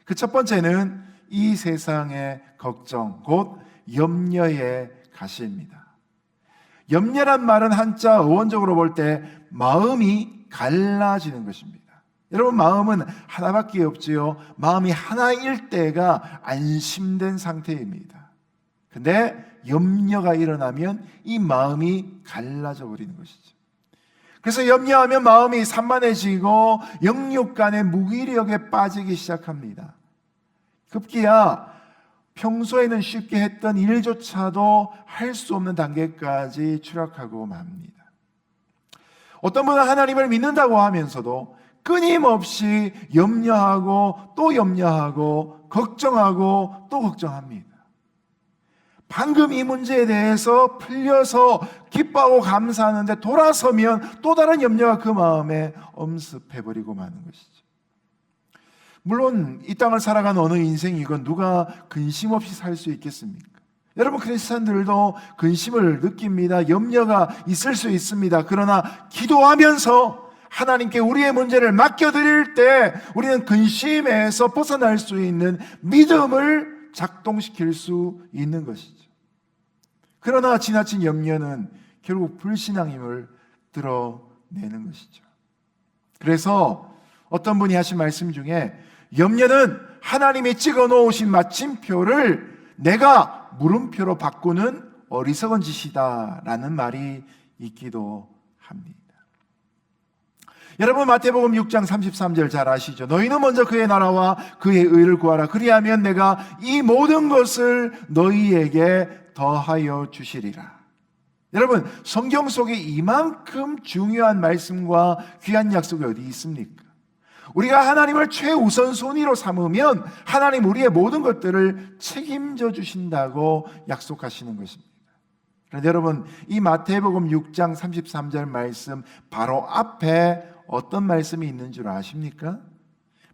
그 첫 번째는 이 세상의 걱정, 곧 염려의 가시입니다. 염려란 말은 한자 어원적으로 볼 때 마음이 갈라지는 것입니다. 여러분, 마음은 하나밖에 없지요. 마음이 하나일 때가 안심된 상태입니다. 근데 염려가 일어나면 이 마음이 갈라져 버리는 것이죠. 그래서 염려하면 마음이 산만해지고 영육 간의 무기력에 빠지기 시작합니다. 급기야 평소에는 쉽게 했던 일조차도 할 수 없는 단계까지 추락하고 맙니다. 어떤 분은 하나님을 믿는다고 하면서도 끊임없이 염려하고 또 염려하고 걱정하고 또 걱정합니다. 방금 이 문제에 대해서 풀려서 기뻐하고 감사하는데 돌아서면 또 다른 염려가 그 마음에 엄습해버리고 마는 것이죠. 물론 이 땅을 살아가는 어느 인생이건 누가 근심 없이 살 수 있겠습니까? 여러분, 크리스찬들도 근심을 느낍니다. 염려가 있을 수 있습니다. 그러나 기도하면서 하나님께 우리의 문제를 맡겨드릴 때 우리는 근심에서 벗어날 수 있는 믿음을 작동시킬 수 있는 것이죠. 그러나 지나친 염려는 결국 불신앙임을 드러내는 것이죠. 그래서 어떤 분이 하신 말씀 중에 염려는 하나님이 찍어 놓으신 마침표를 내가 물음표로 바꾸는 어리석은 짓이다라는 말이 있기도 합니다. 여러분, 마태복음 6장 33절 잘 아시죠? 너희는 먼저 그의 나라와 그의 의를 구하라. 그리하면 내가 이 모든 것을 너희에게 더하여 주시리라. 여러분, 성경 속에 이만큼 중요한 말씀과 귀한 약속이 어디 있습니까? 우리가 하나님을 최우선 순위로 삼으면 하나님 우리의 모든 것들을 책임져 주신다고 약속하시는 것입니다. 그런데 여러분, 이 마태복음 6장 33절 말씀 바로 앞에 어떤 말씀이 있는 줄 아십니까?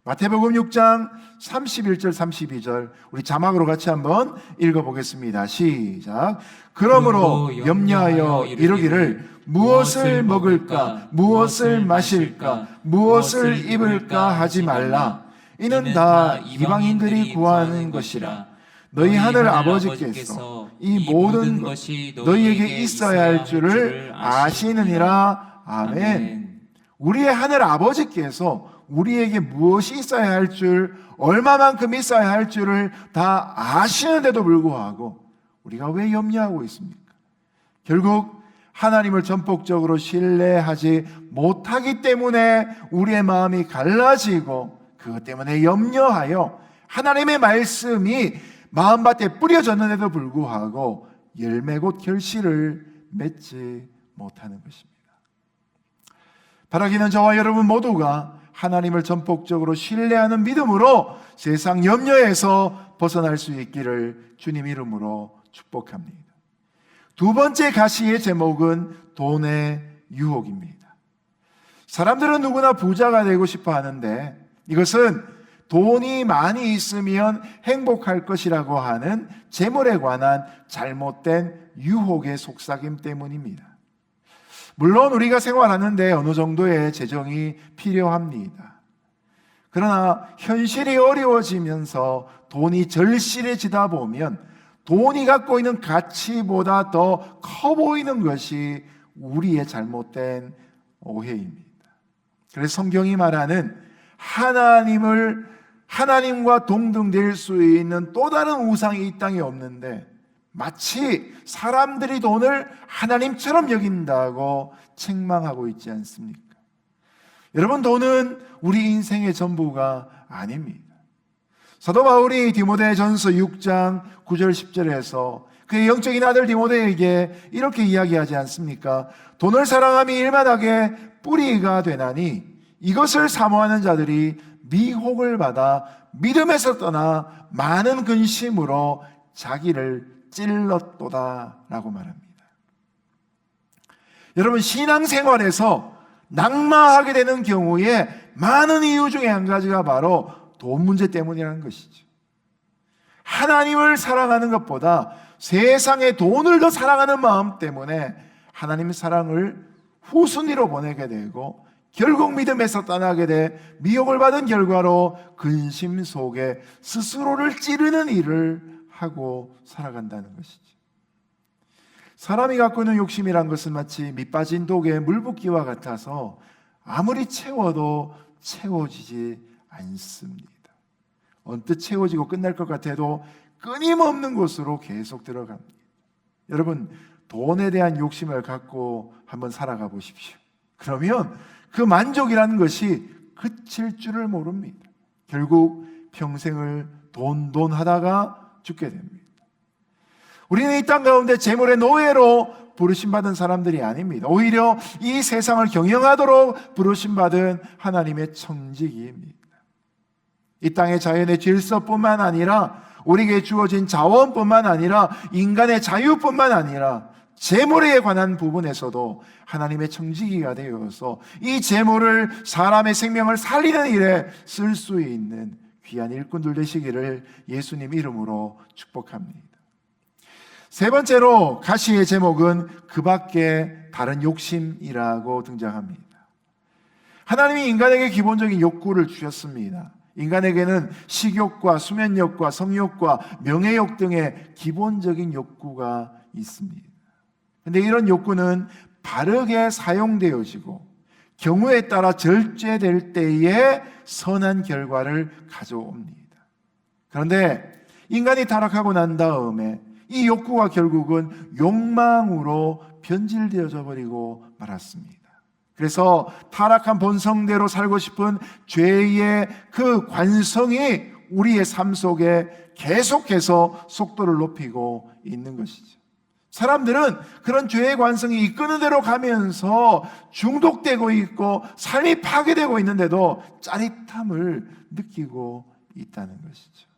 마태복음 6장 31절 32절 우리 자막으로 같이 한번 읽어보겠습니다. 시작. 그러므로 염려하여 이르기를 무엇을 먹을까, 무엇을 마실까, 무엇을 입을까 하지 말라. 이는 다 이방인들이 구하는 것이라. 너희 하늘 아버지께서 이 모든 것이 너희에게 있어야 할 줄을 아시느니라. 아멘. 우리의 하늘 아버지께서 우리에게 무엇이 있어야 할 줄, 얼마만큼 있어야 할 줄을 다 아시는데도 불구하고 우리가 왜 염려하고 있습니까? 결국 하나님을 전폭적으로 신뢰하지 못하기 때문에 우리의 마음이 갈라지고 그것 때문에 염려하여 하나님의 말씀이 마음밭에 뿌려졌는데도 불구하고 열매 곧 결실을 맺지 못하는 것입니다. 바라기는 저와 여러분 모두가 하나님을 전폭적으로 신뢰하는 믿음으로 세상 염려에서 벗어날 수 있기를 주님 이름으로 축복합니다. 두 번째 가시의 제목은 돈의 유혹입니다. 사람들은 누구나 부자가 되고 싶어 하는데 이것은 돈이 많이 있으면 행복할 것이라고 하는 재물에 관한 잘못된 유혹의 속삭임 때문입니다. 물론 우리가 생활하는데 어느 정도의 재정이 필요합니다. 그러나 현실이 어려워지면서 돈이 절실해지다 보면 돈이 갖고 있는 가치보다 더 커 보이는 것이 우리의 잘못된 오해입니다. 그래서 성경이 말하는 하나님과 동등될 수 있는 또 다른 우상이 이 땅에 없는데 마치 사람들이 돈을 하나님처럼 여긴다고 책망하고 있지 않습니까? 여러분, 돈은 우리 인생의 전부가 아닙니다. 사도 바울이 디모데전서 6장 9절 10절에서 그의 영적인 아들 디모데에게 이렇게 이야기하지 않습니까? 돈을 사랑함이 일만하게 뿌리가 되나니 이것을 사모하는 자들이 미혹을 받아 믿음에서 떠나 많은 근심으로 자기를 찔렀도다 라고 말합니다. 여러분, 신앙생활에서 낙마하게 되는 경우에 많은 이유 중에 한 가지가 바로 돈 문제 때문이라는 것이죠. 하나님을 사랑하는 것보다 세상의 돈을 더 사랑하는 마음 때문에 하나님의 사랑을 후순위로 보내게 되고 결국 믿음에서 떠나게 돼 미혹을 받은 결과로 근심 속에 스스로를 찌르는 일을 하고 살아간다는 것이죠. 사람이 갖고 있는 욕심이란 것은 마치 밑빠진 독에 물 붓기와 같아서 아무리 채워도 채워지지 않습니다. 언뜻 채워지고 끝날 것 같아도 끊임없는 곳으로 계속 들어갑니다. 여러분, 돈에 대한 욕심을 갖고 한번 살아가 보십시오. 그러면 그 만족이라는 것이 그칠 줄을 모릅니다. 결국 평생을 돈 하다가 죽게 됩니다. 우리는 이 땅 가운데 재물의 노예로 부르심받은 사람들이 아닙니다. 오히려 이 세상을 경영하도록 부르심받은 하나님의 청지기입니다. 이 땅의 자연의 질서뿐만 아니라 우리에게 주어진 자원뿐만 아니라 인간의 자유뿐만 아니라 재물에 관한 부분에서도 하나님의 청지기가 되어서 이 재물을 사람의 생명을 살리는 일에 쓸 수 있는 귀한 일꾼들 되시기를 예수님 이름으로 축복합니다. 세 번째로 가시의 제목은 그 밖에 다른 욕심이라고 등장합니다. 하나님이 인간에게 기본적인 욕구를 주셨습니다. 인간에게는 식욕과 수면욕과 성욕과 명예욕 등의 기본적인 욕구가 있습니다. 그런데 이런 욕구는 바르게 사용되어지고 경우에 따라 절제될 때에 선한 결과를 가져옵니다. 그런데 인간이 타락하고 난 다음에 이 욕구가 결국은 욕망으로 변질되어져 버리고 말았습니다. 그래서 타락한 본성대로 살고 싶은 죄의 그 관성이 우리의 삶 속에 계속해서 속도를 높이고 있는 것이죠. 사람들은 그런 죄의 관성이 이끄는 대로 가면서 중독되고 있고 삶이 파괴되고 있는데도 짜릿함을 느끼고 있다는 것이죠.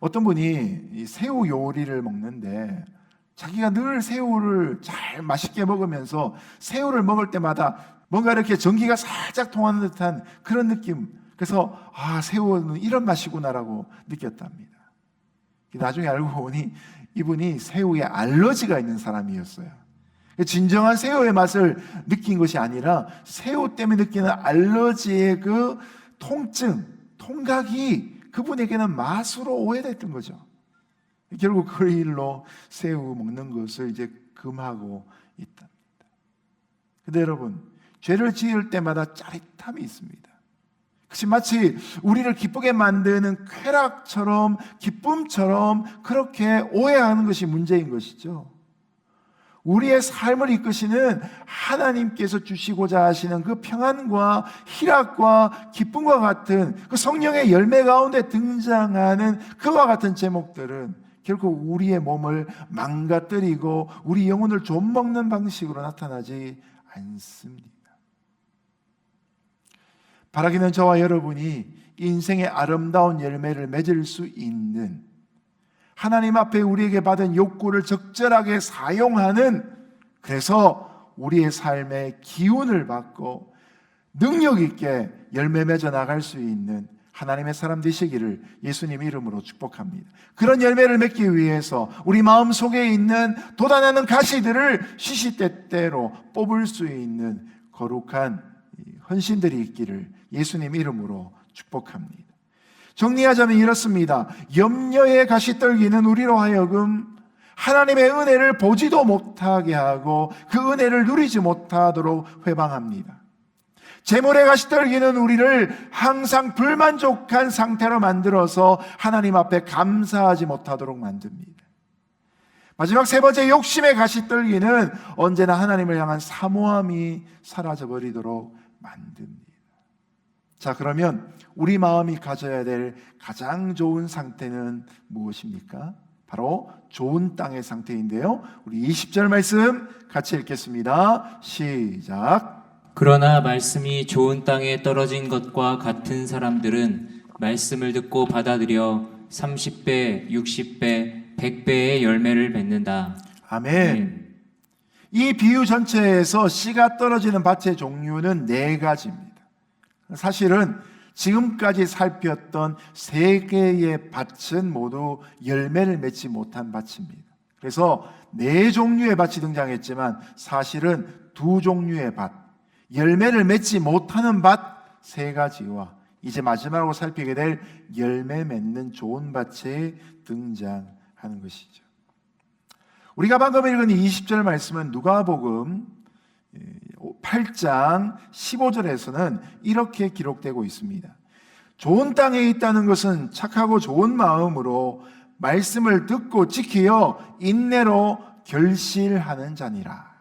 어떤 분이 이 새우 요리를 먹는데 자기가 늘 새우를 잘 맛있게 먹으면서 새우를 먹을 때마다 뭔가 이렇게 전기가 살짝 통하는 듯한 그런 느낌. 그래서 새우는 이런 맛이구나라고 느꼈답니다. 나중에 알고 보니 이분이 새우에 알러지가 있는 사람이었어요. 진정한 새우의 맛을 느낀 것이 아니라 새우 때문에 느끼는 알러지의 그 통증, 통각이 그분에게는 맛으로 오해됐던 거죠. 결국 그 일로 새우 먹는 것을 이제 금하고 있답니다. 근데 여러분, 죄를 지을 때마다 짜릿함이 있습니다. 그것이 마치 우리를 기쁘게 만드는 쾌락처럼 기쁨처럼 그렇게 오해하는 것이 문제인 것이죠. 우리의 삶을 이끄시는 하나님께서 주시고자 하시는 그 평안과 희락과 기쁨과 같은 그 성령의 열매 가운데 등장하는 그와 같은 제목들은 결국 우리의 몸을 망가뜨리고 우리 영혼을 좀먹는 방식으로 나타나지 않습니다. 바라기는 저와 여러분이 인생의 아름다운 열매를 맺을 수 있는 하나님 앞에 우리에게 받은 욕구를 적절하게 사용하는, 그래서 우리의 삶의 기운을 받고 능력 있게 열매 맺어 나갈 수 있는 하나님의 사람 되시기를 예수님 이름으로 축복합니다. 그런 열매를 맺기 위해서 우리 마음속에 있는 돋아나는 가시들을 시시때때로 뽑을 수 있는 거룩한 헌신들이 있기를 예수님 이름으로 축복합니다. 정리하자면 이렇습니다. 염려의 가시떨기는 우리로 하여금 하나님의 은혜를 보지도 못하게 하고 그 은혜를 누리지 못하도록 회방합니다. 재물의 가시떨기는 우리를 항상 불만족한 상태로 만들어서 하나님 앞에 감사하지 못하도록 만듭니다. 마지막 세 번째, 욕심의 가시떨기는 언제나 하나님을 향한 사모함이 사라져버리도록 만듭니다. 자, 그러면 우리 마음이 가져야 될 가장 좋은 상태는 무엇입니까? 바로 좋은 땅의 상태인데요. 우리 20절 말씀 같이 읽겠습니다. 시작. 그러나 말씀이 좋은 땅에 떨어진 것과 같은 사람들은 말씀을 듣고 받아들여 30배, 60배, 100배의 열매를 맺는다. 아멘. 이 비유 전체에서 씨가 떨어지는 밭의 종류는 4가지입니다. 사실은 지금까지 살폈던 3개의 밭은 모두 열매를 맺지 못한 밭입니다. 그래서 4종류의 밭이 등장했지만 사실은 2종류의 밭, 열매를 맺지 못하는 밭 3가지와 이제 마지막으로 살피게 될 열매 맺는 좋은 밭이 등장하는 것이죠. 우리가 방금 읽은 20절 말씀은 누가복음 8장 15절에서는 이렇게 기록되고 있습니다. 좋은 땅에 있다는 것은 착하고 좋은 마음으로 말씀을 듣고 지키어 인내로 결실하는 자니라.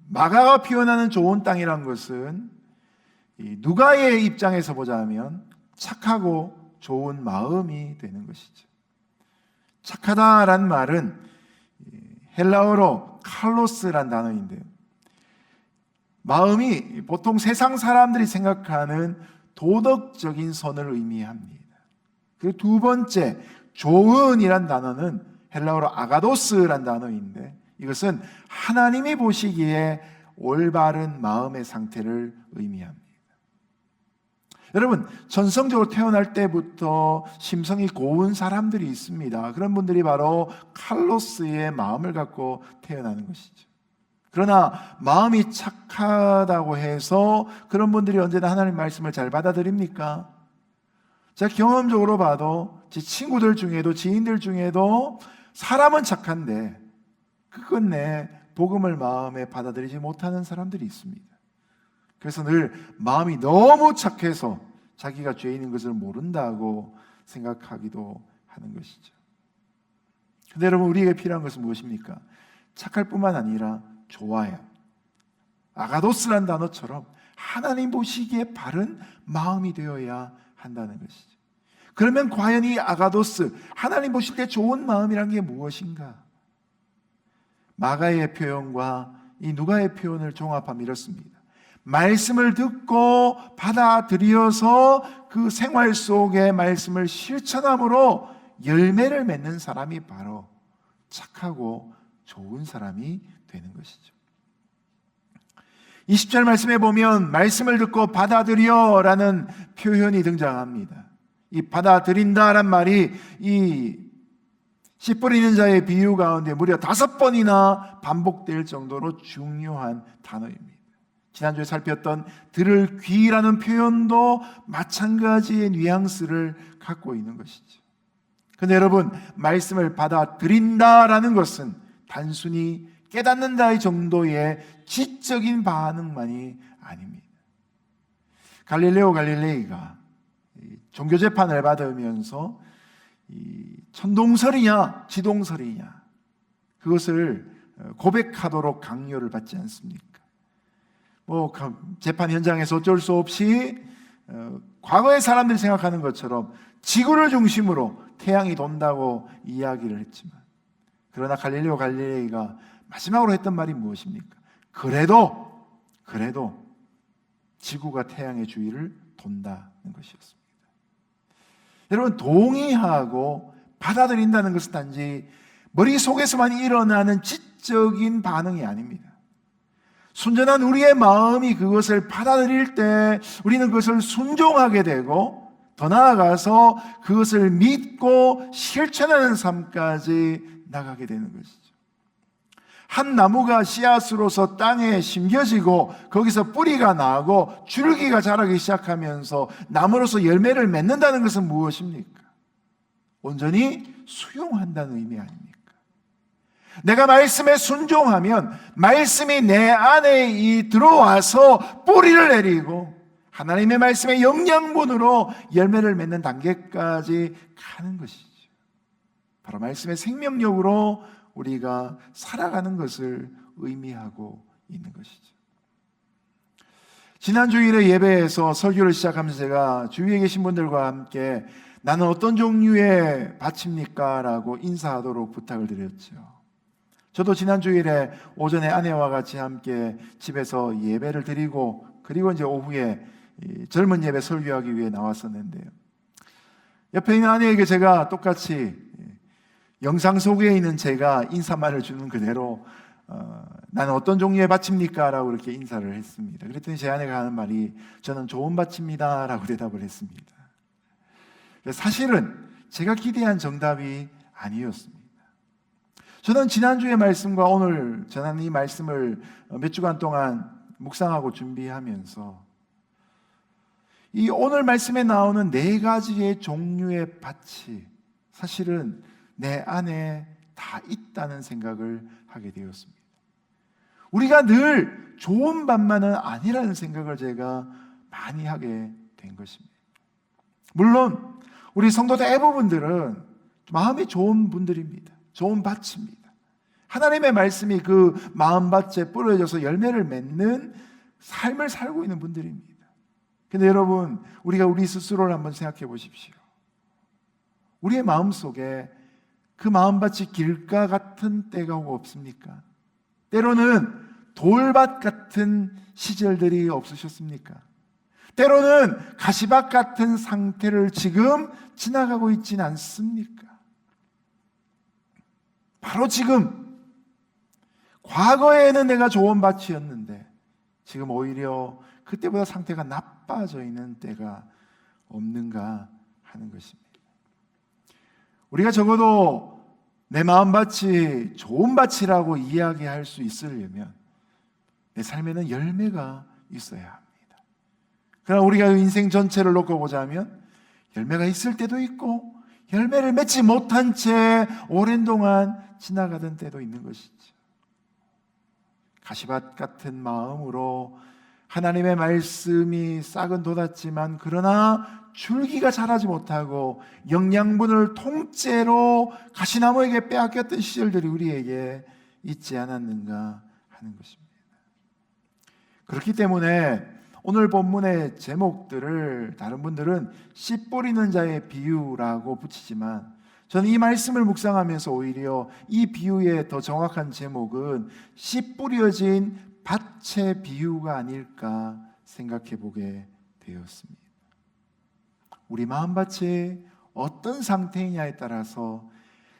마가가 표현하는 좋은 땅이란 것은 누가의 입장에서 보자면 착하고 좋은 마음이 되는 것이죠. 착하다란 말은 헬라어로 칼로스란 단어인데요. 마음이 보통 세상 사람들이 생각하는 도덕적인 선을 의미합니다. 그리고 두 번째, 좋은이란 단어는 헬라어로 아가도스란 단어인데 이것은 하나님이 보시기에 올바른 마음의 상태를 의미합니다. 여러분, 전성적으로 태어날 때부터 심성이 고운 사람들이 있습니다. 그런 분들이 바로 칼로스의 마음을 갖고 태어나는 것이죠. 그러나 마음이 착하다고 해서 그런 분들이 언제나 하나님 말씀을 잘 받아들입니까? 제가 경험적으로 봐도 제 친구들 중에도 지인들 중에도 사람은 착한데 끝끝내 복음을 마음에 받아들이지 못하는 사람들이 있습니다. 그래서 늘 마음이 너무 착해서 자기가 죄인인 것을 모른다고 생각하기도 하는 것이죠. 그런데 여러분, 우리에게 필요한 것은 무엇입니까? 착할 뿐만 아니라 좋아요. 아가도스란 단어처럼 하나님 보시기에 바른 마음이 되어야 한다는 것이죠. 그러면 과연 이 아가도스, 하나님 보실 때 좋은 마음이란 게 무엇인가? 마가의 표현과 이 누가의 표현을 종합하면 이렇습니다. 말씀을 듣고 받아들여서 그 생활 속에 말씀을 실천함으로 열매를 맺는 사람이 바로 착하고 좋은 사람이 되는 것이죠. 20절 말씀에 보면 말씀을 듣고 받아들여라는 표현이 등장합니다. 이 받아들인다란 말이 이 씨 뿌리는 자의 비유 가운데 무려 5번이나 반복될 정도로 중요한 단어입니다. 지난주에 살폈던 들을 귀라는 표현도 마찬가지의 뉘앙스를 갖고 있는 것이죠. 그런데 여러분, 말씀을 받아들인다라는 것은 단순히 깨닫는다의 정도의 지적인 반응만이 아닙니다. 갈릴레오 갈릴레이가 종교 재판을 받으면서 천동설이냐 지동설이냐 그것을 고백하도록 강요를 받지 않습니까? 재판 현장에서 어쩔 수 없이 과거의 사람들이 생각하는 것처럼 지구를 중심으로 태양이 돈다고 이야기를 했지만, 그러나 갈릴레오 갈릴레이가 마지막으로 했던 말이 무엇입니까? 그래도 지구가 태양의 주위를 돈다는 것이었습니다. 여러분, 동의하고 받아들인다는 것은 단지 머릿속에서만 일어나는 지적인 반응이 아닙니다. 순전한 우리의 마음이 그것을 받아들일 때 우리는 그것을 순종하게 되고 더 나아가서 그것을 믿고 실천하는 삶까지 나가게 되는 것이죠. 한 나무가 씨앗으로서 땅에 심겨지고 거기서 뿌리가 나고 줄기가 자라기 시작하면서 나무로서 열매를 맺는다는 것은 무엇입니까? 온전히 수용한다는 의미 아닙니까? 내가 말씀에 순종하면 말씀이 내 안에 들어와서 뿌리를 내리고 하나님의 말씀의 영양분으로 열매를 맺는 단계까지 가는 것이죠. 바로 말씀의 생명력으로 우리가 살아가는 것을 의미하고 있는 것이죠. 지난 주일에 예배에서 설교를 시작하면서 제가 주위에 계신 분들과 함께 나는 어떤 종류의 밭입니까? 라고 인사하도록 부탁을 드렸죠. 저도 지난 주일에 오전에 아내와 같이 함께 집에서 예배를 드리고 그리고 이제 오후에 젊은 예배 설교하기 위해 나왔었는데요. 옆에 있는 아내에게 제가 똑같이 영상 속에 있는 제가 인사말을 주는 그대로 나는 어떤 종류의 밭입니까? 라고 이렇게 인사를 했습니다. 그랬더니 제 아내가 하는 말이 저는 좋은 밭입니다 라고 대답을 했습니다. 사실은 제가 기대한 정답이 아니었습니다. 저는 지난주의 말씀과 오늘 전한 이 말씀을 몇 주간 동안 묵상하고 준비하면서 이 오늘 말씀에 나오는 4가지의 종류의 밭이 사실은 내 안에 다 있다는 생각을 하게 되었습니다. 우리가 늘 좋은 밭만은 아니라는 생각을 제가 많이 하게 된 것입니다. 물론 우리 성도 대부분들은 마음이 좋은 분들입니다. 좋은 밭입니다. 하나님의 말씀이 그 마음밭에 뿌려져서 열매를 맺는 삶을 살고 있는 분들입니다. 근데 여러분, 우리가 우리 스스로를 한번 생각해 보십시오. 우리의 마음 속에 그 마음밭이 길가 같은 때가 없습니까? 때로는 돌밭 같은 시절들이 없으셨습니까? 때로는 가시밭 같은 상태를 지금 지나가고 있진 않습니까? 바로 지금 과거에는 내가 좋은 밭이었는데 지금 오히려 그때보다 상태가 나빠져 있는 때가 없는가 하는 것입니다. 우리가 적어도 내 마음밭이 좋은 밭이라고 이야기할 수 있으려면 내 삶에는 열매가 있어야 합니다. 그러나 우리가 인생 전체를 놓고 보자면 열매가 있을 때도 있고 열매를 맺지 못한 채 오랜 동안 지나가던 때도 있는 것이죠. 가시밭 같은 마음으로 하나님의 말씀이 싹은 돋았지만 그러나 줄기가 자라지 못하고 영양분을 통째로 가시나무에게 빼앗겼던 시절들이 우리에게 있지 않았는가 하는 것입니다. 그렇기 때문에 오늘 본문의 제목들을 다른 분들은 씨 뿌리는 자의 비유라고 붙이지만 저는 이 말씀을 묵상하면서 오히려 이 비유의 더 정확한 제목은 씨 뿌려진 밭의 비유가 아닐까 생각해 보게 되었습니다. 우리 마음밭이 어떤 상태이냐에 따라서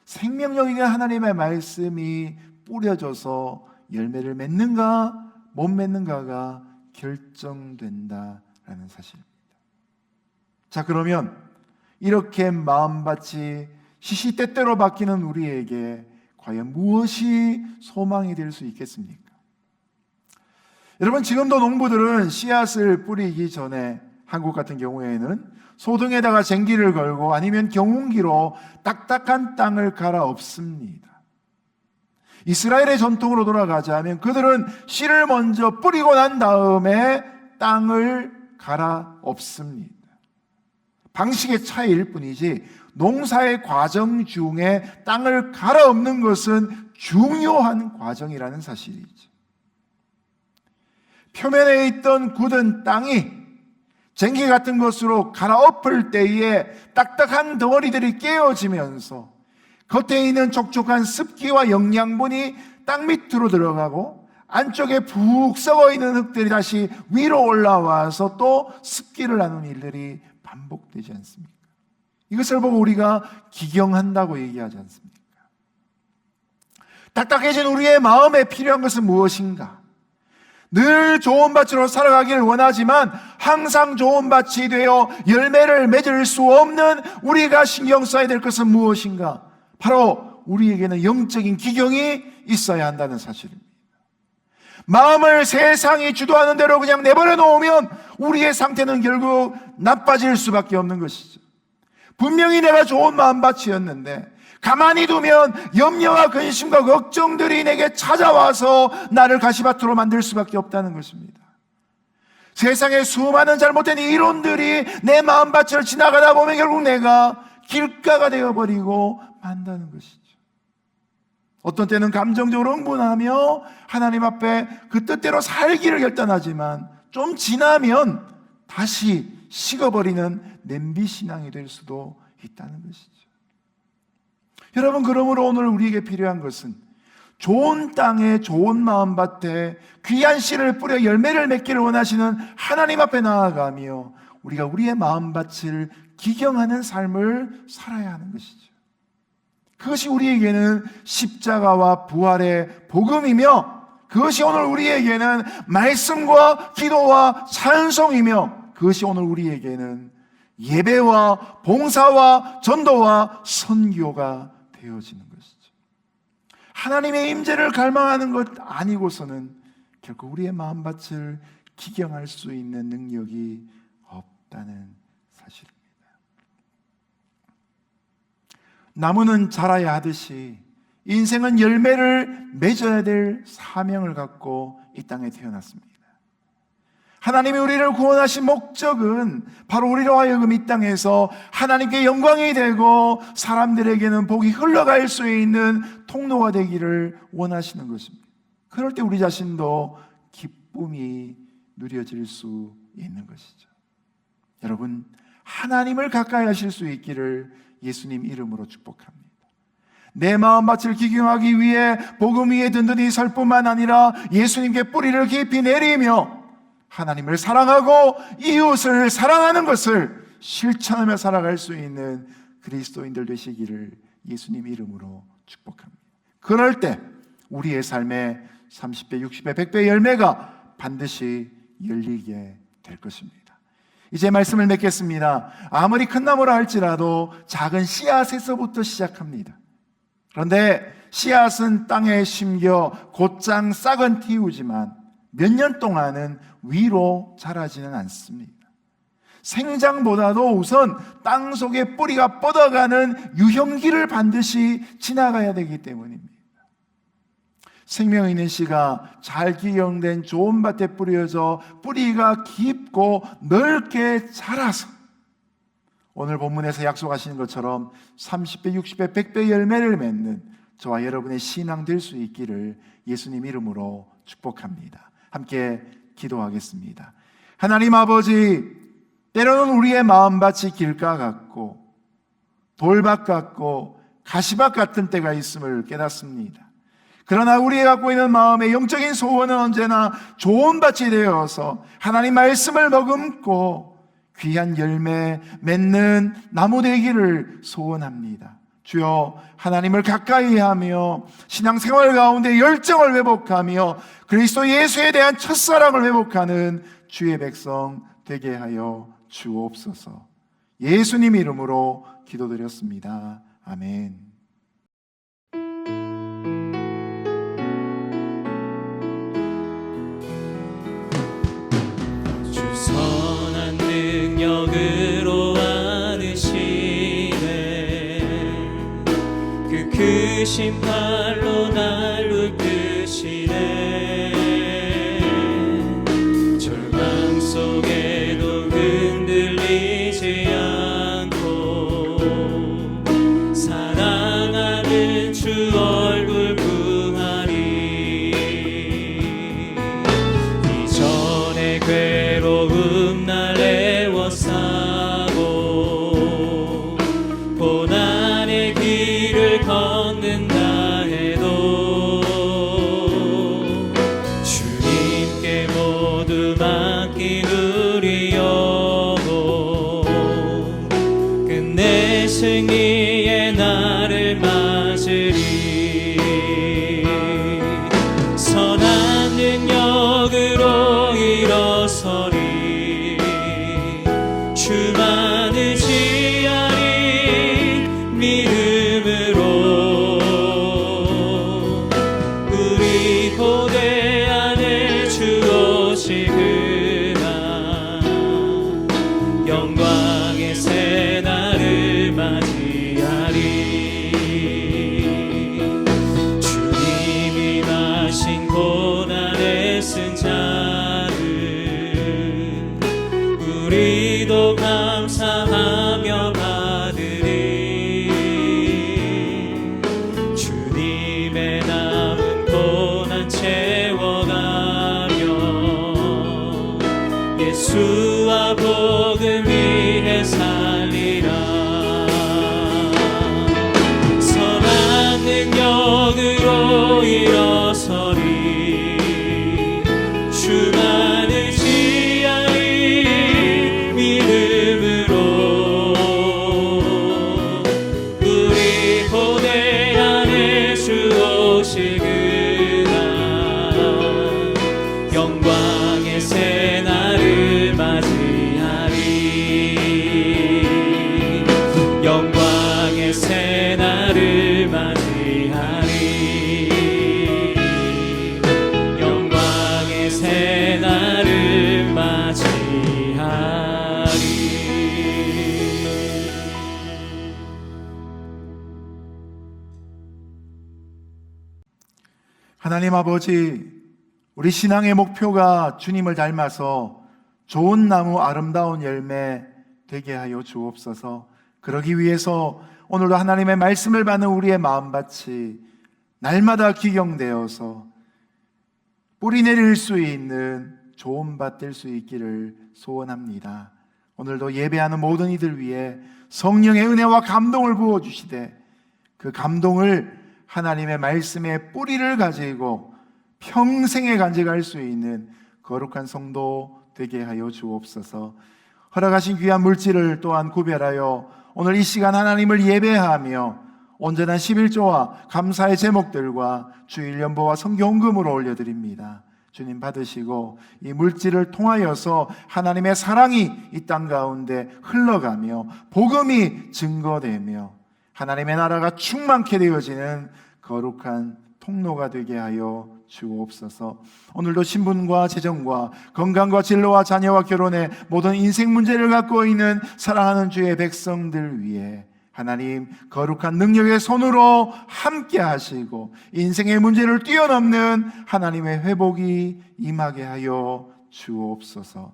생명력 있는 하나님의 말씀이 뿌려져서 열매를 맺는가 못 맺는가가 결정된다라는 사실입니다. 자, 그러면 이렇게 마음밭이 시시때때로 바뀌는 우리에게 과연 무엇이 소망이 될 수 있겠습니까? 여러분, 지금도 농부들은 씨앗을 뿌리기 전에 한국 같은 경우에는 소등에다가 쟁기를 걸고 아니면 경운기로 딱딱한 땅을 갈아엎습니다. 이스라엘의 전통으로 돌아가자면 그들은 씨를 먼저 뿌리고 난 다음에 땅을 갈아엎습니다. 방식의 차이일 뿐이지 농사의 과정 중에 땅을 갈아엎는 것은 중요한 과정이라는 사실이죠. 표면에 있던 굳은 땅이 쟁기 같은 것으로 갈아엎을 때에 딱딱한 덩어리들이 깨어지면서 겉에 있는 촉촉한 습기와 영양분이 땅 밑으로 들어가고 안쪽에 푹 썩어 있는 흙들이 다시 위로 올라와서 또 습기를 나누는 일들이 반복되지 않습니까? 이것을 보고 우리가 기경한다고 얘기하지 않습니까? 딱딱해진 우리의 마음에 필요한 것은 무엇인가? 늘 좋은 밭으로 살아가기를 원하지만 항상 좋은 밭이 되어 열매를 맺을 수 없는 우리가 신경 써야 될 것은 무엇인가? 바로 우리에게는 영적인 기경이 있어야 한다는 사실입니다. 마음을 세상이 주도하는 대로 그냥 내버려 놓으면 우리의 상태는 결국 나빠질 수밖에 없는 것이죠. 분명히 내가 좋은 마음밭이었는데 가만히 두면 염려와 근심과 걱정들이 내게 찾아와서 나를 가시밭으로 만들 수밖에 없다는 것입니다. 세상에 수많은 잘못된 이론들이 내 마음밭을 지나가다 보면 결국 내가 길가가 되어버리고 만다는 것이죠. 어떤 때는 감정적으로 흥분하며 하나님 앞에 그 뜻대로 살기를 결단하지만 좀 지나면 다시 식어버리는 냄비신앙이 될 수도 있다는 것이죠. 여러분, 그러므로 오늘 우리에게 필요한 것은 좋은 땅에 좋은 마음밭에 귀한 씨를 뿌려 열매를 맺기를 원하시는 하나님 앞에 나아가며 우리가 우리의 마음밭을 기경하는 삶을 살아야 하는 것이죠. 그것이 우리에게는 십자가와 부활의 복음이며 그것이 오늘 우리에게는 말씀과 기도와 찬송이며 그것이 오늘 우리에게는 예배와 봉사와 전도와 선교가 되어지는 것이죠. 하나님의 임재를 갈망하는 것 아니고서는 결코 우리의 마음밭을 기경할 수 있는 능력이 없다는 사실입니다. 나무는 자라야 하듯이 인생은 열매를 맺어야 될 사명을 갖고 이 땅에 태어났습니다. 하나님이 우리를 구원하신 목적은 바로 우리로 하여금 이 땅에서 하나님께 영광이 되고 사람들에게는 복이 흘러갈 수 있는 통로가 되기를 원하시는 것입니다. 그럴 때 우리 자신도 기쁨이 누려질 수 있는 것이죠. 여러분, 하나님을 가까이 하실 수 있기를 예수님 이름으로 축복합니다. 내 마음밭을 기경하기 위해 복음 위에 든든히 설 뿐만 아니라 예수님께 뿌리를 깊이 내리며 하나님을 사랑하고 이웃을 사랑하는 것을 실천하며 살아갈 수 있는 그리스도인들 되시기를 예수님 이름으로 축복합니다. 그럴 때 우리의 삶에 30배, 60배, 100배 열매가 반드시 열리게 될 것입니다. 이제 말씀을 맺겠습니다. 아무리 큰 나무라 할지라도 작은 씨앗에서부터 시작합니다. 그런데 씨앗은 땅에 심겨 곧장 싹은 틔우지만 몇 년 동안은 위로 자라지는 않습니다. 생장보다도 우선 땅 속에 뿌리가 뻗어가는 유형기를 반드시 지나가야 되기 때문입니다. 생명 있는 씨가 잘 기경된 좋은 밭에 뿌려져 뿌리가 깊고 넓게 자라서 오늘 본문에서 약속하시는 것처럼 30배, 60배, 100배 열매를 맺는 저와 여러분의 신앙 될 수 있기를 예수님 이름으로 축복합니다. 함께 기도하겠습니다. 하나님 아버지, 때로는 우리의 마음밭이 길가 같고 돌밭 같고 가시밭 같은 때가 있음을 깨닫습니다. 그러나 우리가 갖고 있는 마음의 영적인 소원은 언제나 좋은 밭이 되어서 하나님 말씀을 머금고 귀한 열매 맺는 나무 되기를 소원합니다. 주여, 하나님을 가까이 하며 신앙생활 가운데 열정을 회복하며 그리스도 예수에 대한 첫사랑을 회복하는 주의 백성 되게 하여 주옵소서. 예수님 이름으로 기도드렸습니다. 아멘. 주 선한 능력으로 안으시네. 그 크신 팔로 날 붙드시네. 절망 속에도 흔들리지 않고 사랑하는 주 얼굴 구하리. 이전의 괴로움 날 애워싸고 고난의 길을 걷는다 해도 주님께 모두 맡긴 우리 영혼 끝내 승리의 날을 맞으리. 선한 능력으로 일어서리. 주만 의지하리. 믿음으로 우리 고대 안에 주 오시 그날 영광의 새 날을 맞이하리. 우리도 감사하며 받으리. 주님의 남은 고난 채워가며 예수와 복음 위해 살리라. 선한 능력으로 일어서리. 주만 의지하리 믿음으로. 우리 보내 안에 주 오실 그날 영광의 새날을 맞이하리. 영광의 새날을 맞이하리. 영광의 새날을 맞이하리. 하나님 아버지, 우리 신앙의 목표가 주님을 닮아서 좋은 나무 아름다운 열매 되게 하여 주옵소서. 그러기 위해서 오늘도 하나님의 말씀을 받는 우리의 마음밭이 날마다 기경되어서 뿌리 내릴 수 있는 좋은 밭 될 수 있기를 소원합니다. 오늘도 예배하는 모든 이들 위해 성령의 은혜와 감동을 부어주시되 그 감동을 하나님의 말씀의 뿌리를 가지고 평생에 간직할 수 있는 거룩한 성도 되게 하여 주옵소서. 허락하신 귀한 물질을 또한 구별하여 오늘 이 시간 하나님을 예배하며 온전한 11조와 감사의 제목들과 주일 연보와 성경금으로 올려드립니다. 주님 받으시고 이 물질을 통하여서 하나님의 사랑이 이 땅 가운데 흘러가며 복음이 증거되며 하나님의 나라가 충만케 되어지는 거룩한 통로가 되게 하여 주옵소서. 오늘도 신분과 재정과 건강과 진로와 자녀와 결혼의 모든 인생 문제를 갖고 있는 사랑하는 주의 백성들 위해 하나님 거룩한 능력의 손으로 함께 하시고 인생의 문제를 뛰어넘는 하나님의 회복이 임하게 하여 주옵소서.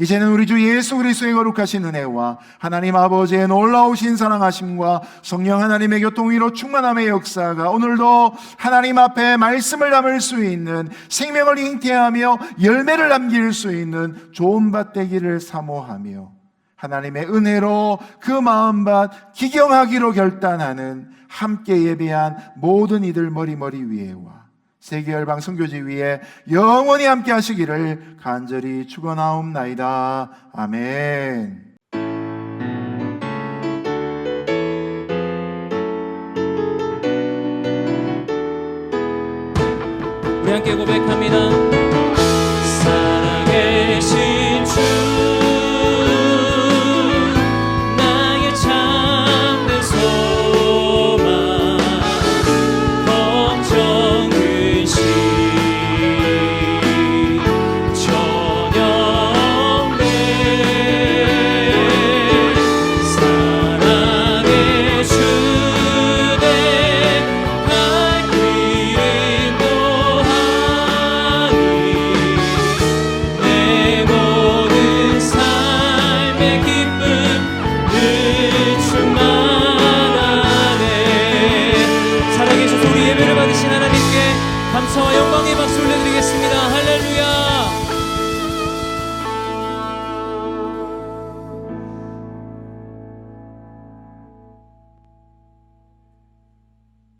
이제는 우리 주 예수 그리스도의 거룩하신 은혜와 하나님 아버지의 놀라우신 사랑하심과 성령 하나님의 교통 위로 충만함의 역사가 오늘도 하나님 앞에 말씀을 담을 수 있는 생명을 잉태하며 열매를 남길 수 있는 좋은 밭 되기를 사모하며 하나님의 은혜로 그 마음밭 기경하기로 결단하는 함께 예배한 모든 이들 머리머리 위에와 세계열방 선교지 위에 영원히 함께 하시기를 간절히 축원하옵나이다. 아멘. 우리 함께 고백합니다. 살아계신 주 나의 참된 소망 걱정 근심 전혀 없네. 사랑의 주내 갈 길은 노하니 내 모든 삶의 기쁨 늘 충만하네. 살아계셔서 우리 예배를 받으신 하나님께 감사와 영광이 받